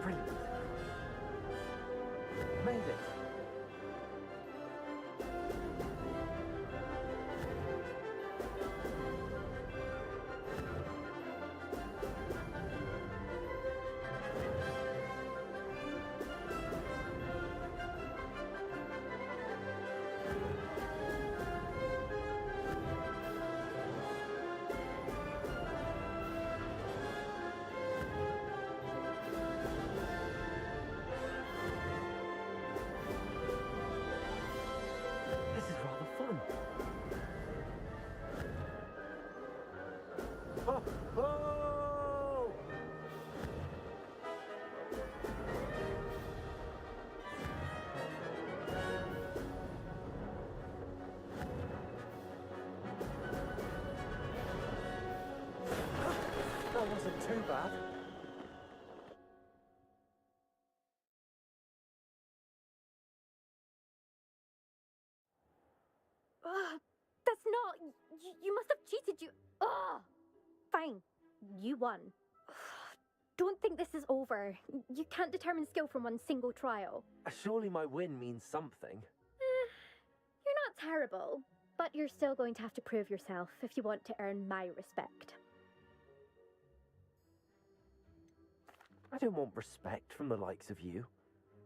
Brilliant. Made it. This is rather fun. Oh, oh! That wasn't too bad. That's not... You must have cheated, you... Ugh! Fine. You won. Don't think this is over. You can't determine skill from one single trial. Surely my win means something. You're not terrible, but you're still going to have to prove yourself if you want to earn my respect. I don't want respect from the likes of you.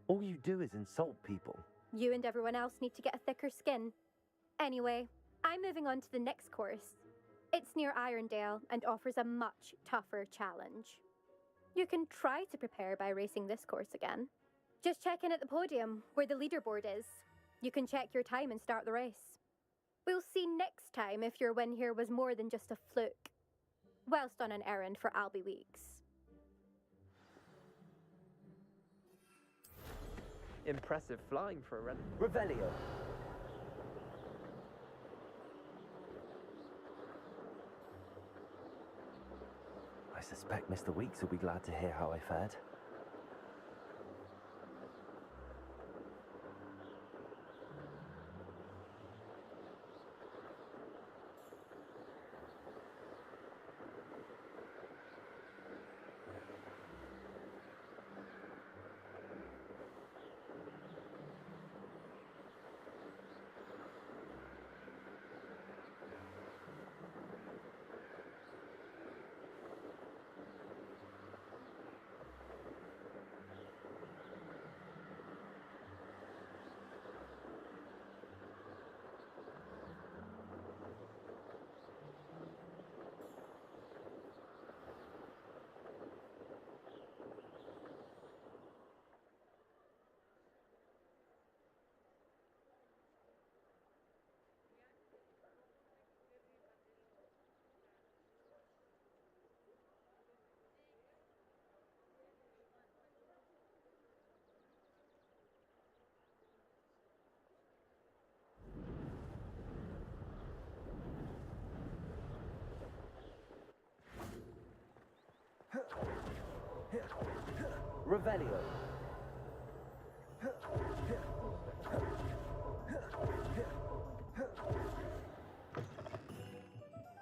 All you do is insult people. You and everyone else need to get a thicker skin. Anyway, I'm moving on to the next course. It's near Irondale and offers a much tougher challenge. You can try to prepare by racing this course again. Just check in at the podium, where the leaderboard is. You can check your time and start the race. We'll see next time if your win here was more than just a fluke, whilst on an errand for Albie Weeks. Impressive flying for a run. Revelio. I suspect Mr. Weeks will be glad to hear how I fared. Revelio.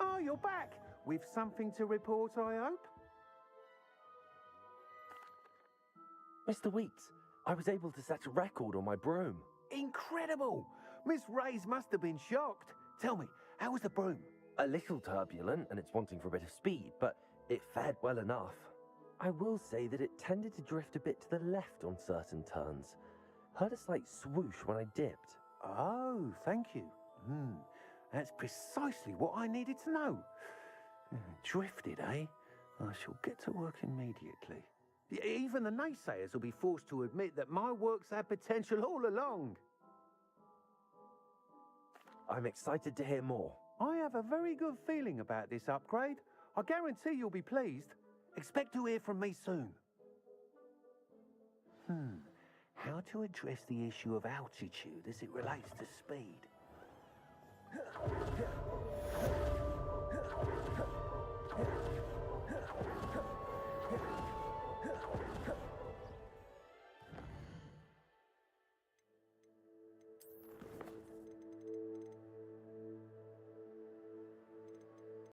Oh, you're back. With something to report, I hope? Mr. Weeks, I was able to set a record on my broom. Incredible! Miss Reyes must have been shocked. Tell me, How was the broom? A little turbulent, and it's wanting for a bit of speed, but it fared well enough. I will say that it tended to drift a bit to the left on certain turns. Heard a slight swoosh when I dipped. Oh, thank you. That's precisely what I needed to know. Drifted, eh? I shall get to work immediately. Even the naysayers will be forced to admit that my work's had potential all along. I'm excited to hear more. I have a very good feeling about this upgrade. I guarantee you'll be pleased. Expect to hear from me soon. How to address the issue of altitude as it relates to speed?